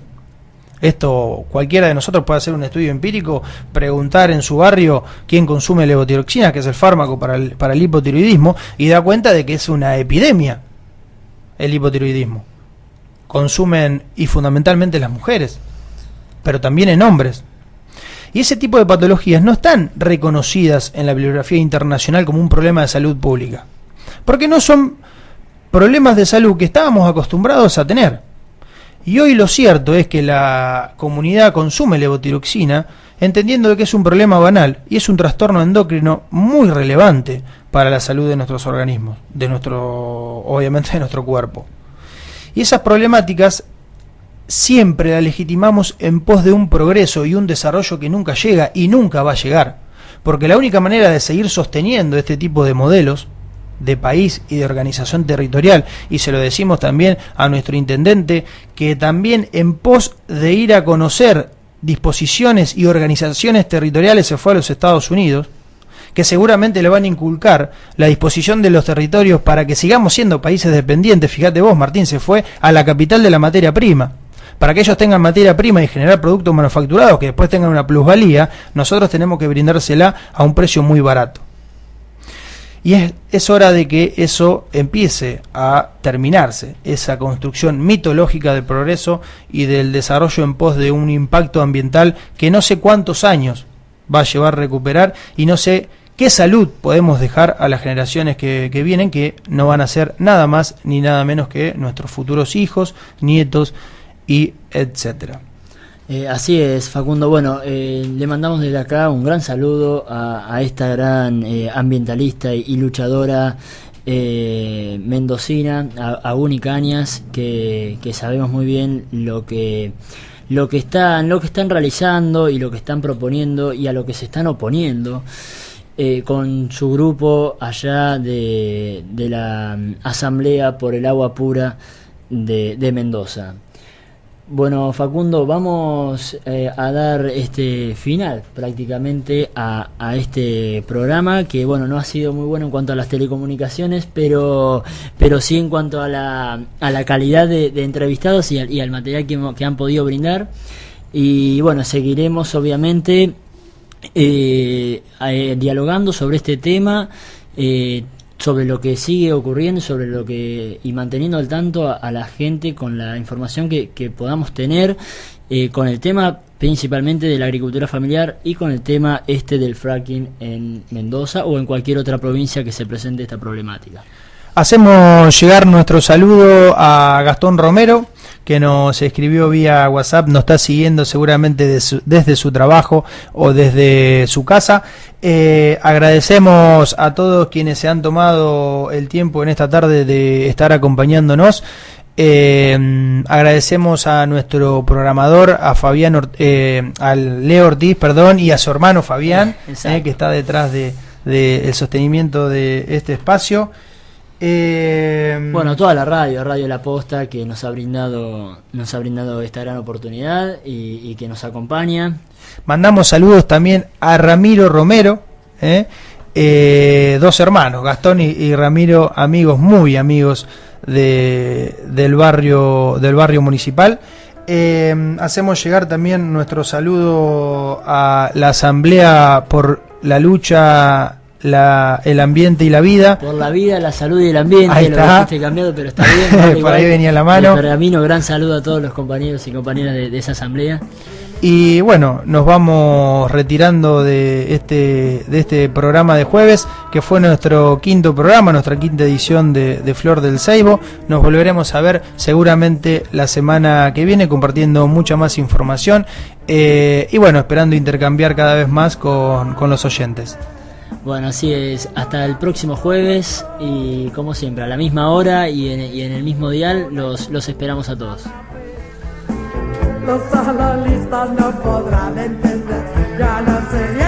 Esto cualquiera de nosotros puede hacer un estudio empírico, preguntar en su barrio quién consume levotiroxina, que es el fármaco para el hipotiroidismo, y da cuenta de que es una epidemia el hipotiroidismo. consumen, y fundamentalmente las mujeres, pero también en hombres. Y ese tipo de patologías no están reconocidas en la bibliografía internacional como un problema de salud pública, porque no son problemas de salud que estábamos acostumbrados a tener. Y hoy lo cierto es que la comunidad consume levotiroxina entendiendo de que es un problema banal y es un trastorno endocrino muy relevante para la salud de nuestros organismos, obviamente de nuestro cuerpo. Y esas problemáticas siempre las legitimamos en pos de un progreso y un desarrollo que nunca llega y nunca va a llegar, porque la única manera de seguir sosteniendo este tipo de modelos de país y de organización territorial, y se lo decimos también a nuestro intendente, que también en pos de ir a conocer disposiciones y organizaciones territoriales se fue a los Estados Unidos, que seguramente le van a inculcar la disposición de los territorios para que sigamos siendo países dependientes. Fíjate vos, Martín, se fue a la capital de la materia prima. Para que ellos tengan materia prima y generar productos manufacturados que después tengan una plusvalía, nosotros tenemos que brindársela a un precio muy barato. Y es hora de que eso empiece a terminarse, esa construcción mitológica del progreso y del desarrollo en pos de un impacto ambiental que no sé cuántos años va a llevar a recuperar, y no sé qué salud podemos dejar a las generaciones que vienen, que no van a ser nada más ni nada menos que nuestros futuros hijos, nietos y etcétera. Así es, Facundo. Bueno, le mandamos desde acá un gran saludo a esta gran ambientalista y luchadora mendocina, a Uni Cañas, que sabemos muy bien lo que están realizando y lo que están proponiendo y a lo que se están oponiendo con su grupo allá de la Asamblea por el Agua Pura de Mendoza. Bueno, Facundo, vamos a dar final prácticamente a este programa, que bueno, no ha sido muy bueno en cuanto a las telecomunicaciones, pero sí en cuanto a la calidad de entrevistados y al material que han podido brindar. Y bueno, seguiremos obviamente dialogando sobre este tema, sobre lo que sigue ocurriendo, y manteniendo al tanto a la gente con la información que podamos tener, con el tema principalmente de la agricultura familiar y con el tema del fracking en Mendoza o en cualquier otra provincia que se presente esta problemática. Hacemos llegar nuestro saludo a Gastón Romero, que nos escribió vía WhatsApp, nos está siguiendo seguramente desde su trabajo o desde su casa. Agradecemos a todos quienes se han tomado el tiempo en esta tarde de estar acompañándonos. Agradecemos a nuestro programador, a Fabián, a Leo Ortiz, y a su hermano Fabián, que está detrás del sostenimiento de este espacio. Bueno, toda la Radio La Posta, que nos ha brindado esta gran oportunidad y que nos acompaña. Mandamos saludos también a Ramiro Romero, dos hermanos, Gastón y Ramiro, muy amigos del barrio municipal. Hacemos llegar también nuestro saludo a la Asamblea por la lucha, el ambiente y la vida. Por la vida, la salud y el ambiente. Ahí está. Lo dijiste cambiado, pero está bien. Por igual, ahí venía la mano. Pergamino, gran saludo a todos los compañeros y compañeras de esa asamblea. Y bueno, nos vamos retirando de este programa de jueves, que fue nuestro quinto programa, nuestra quinta edición de Flor del Seibo. Nos volveremos a ver seguramente la semana que viene, compartiendo mucha más información y bueno, esperando intercambiar cada vez más con los oyentes. Bueno, así es, hasta el próximo jueves, y como siempre a la misma hora y en el mismo dial los esperamos a todos. Los analistas no podrán entender, ya no sería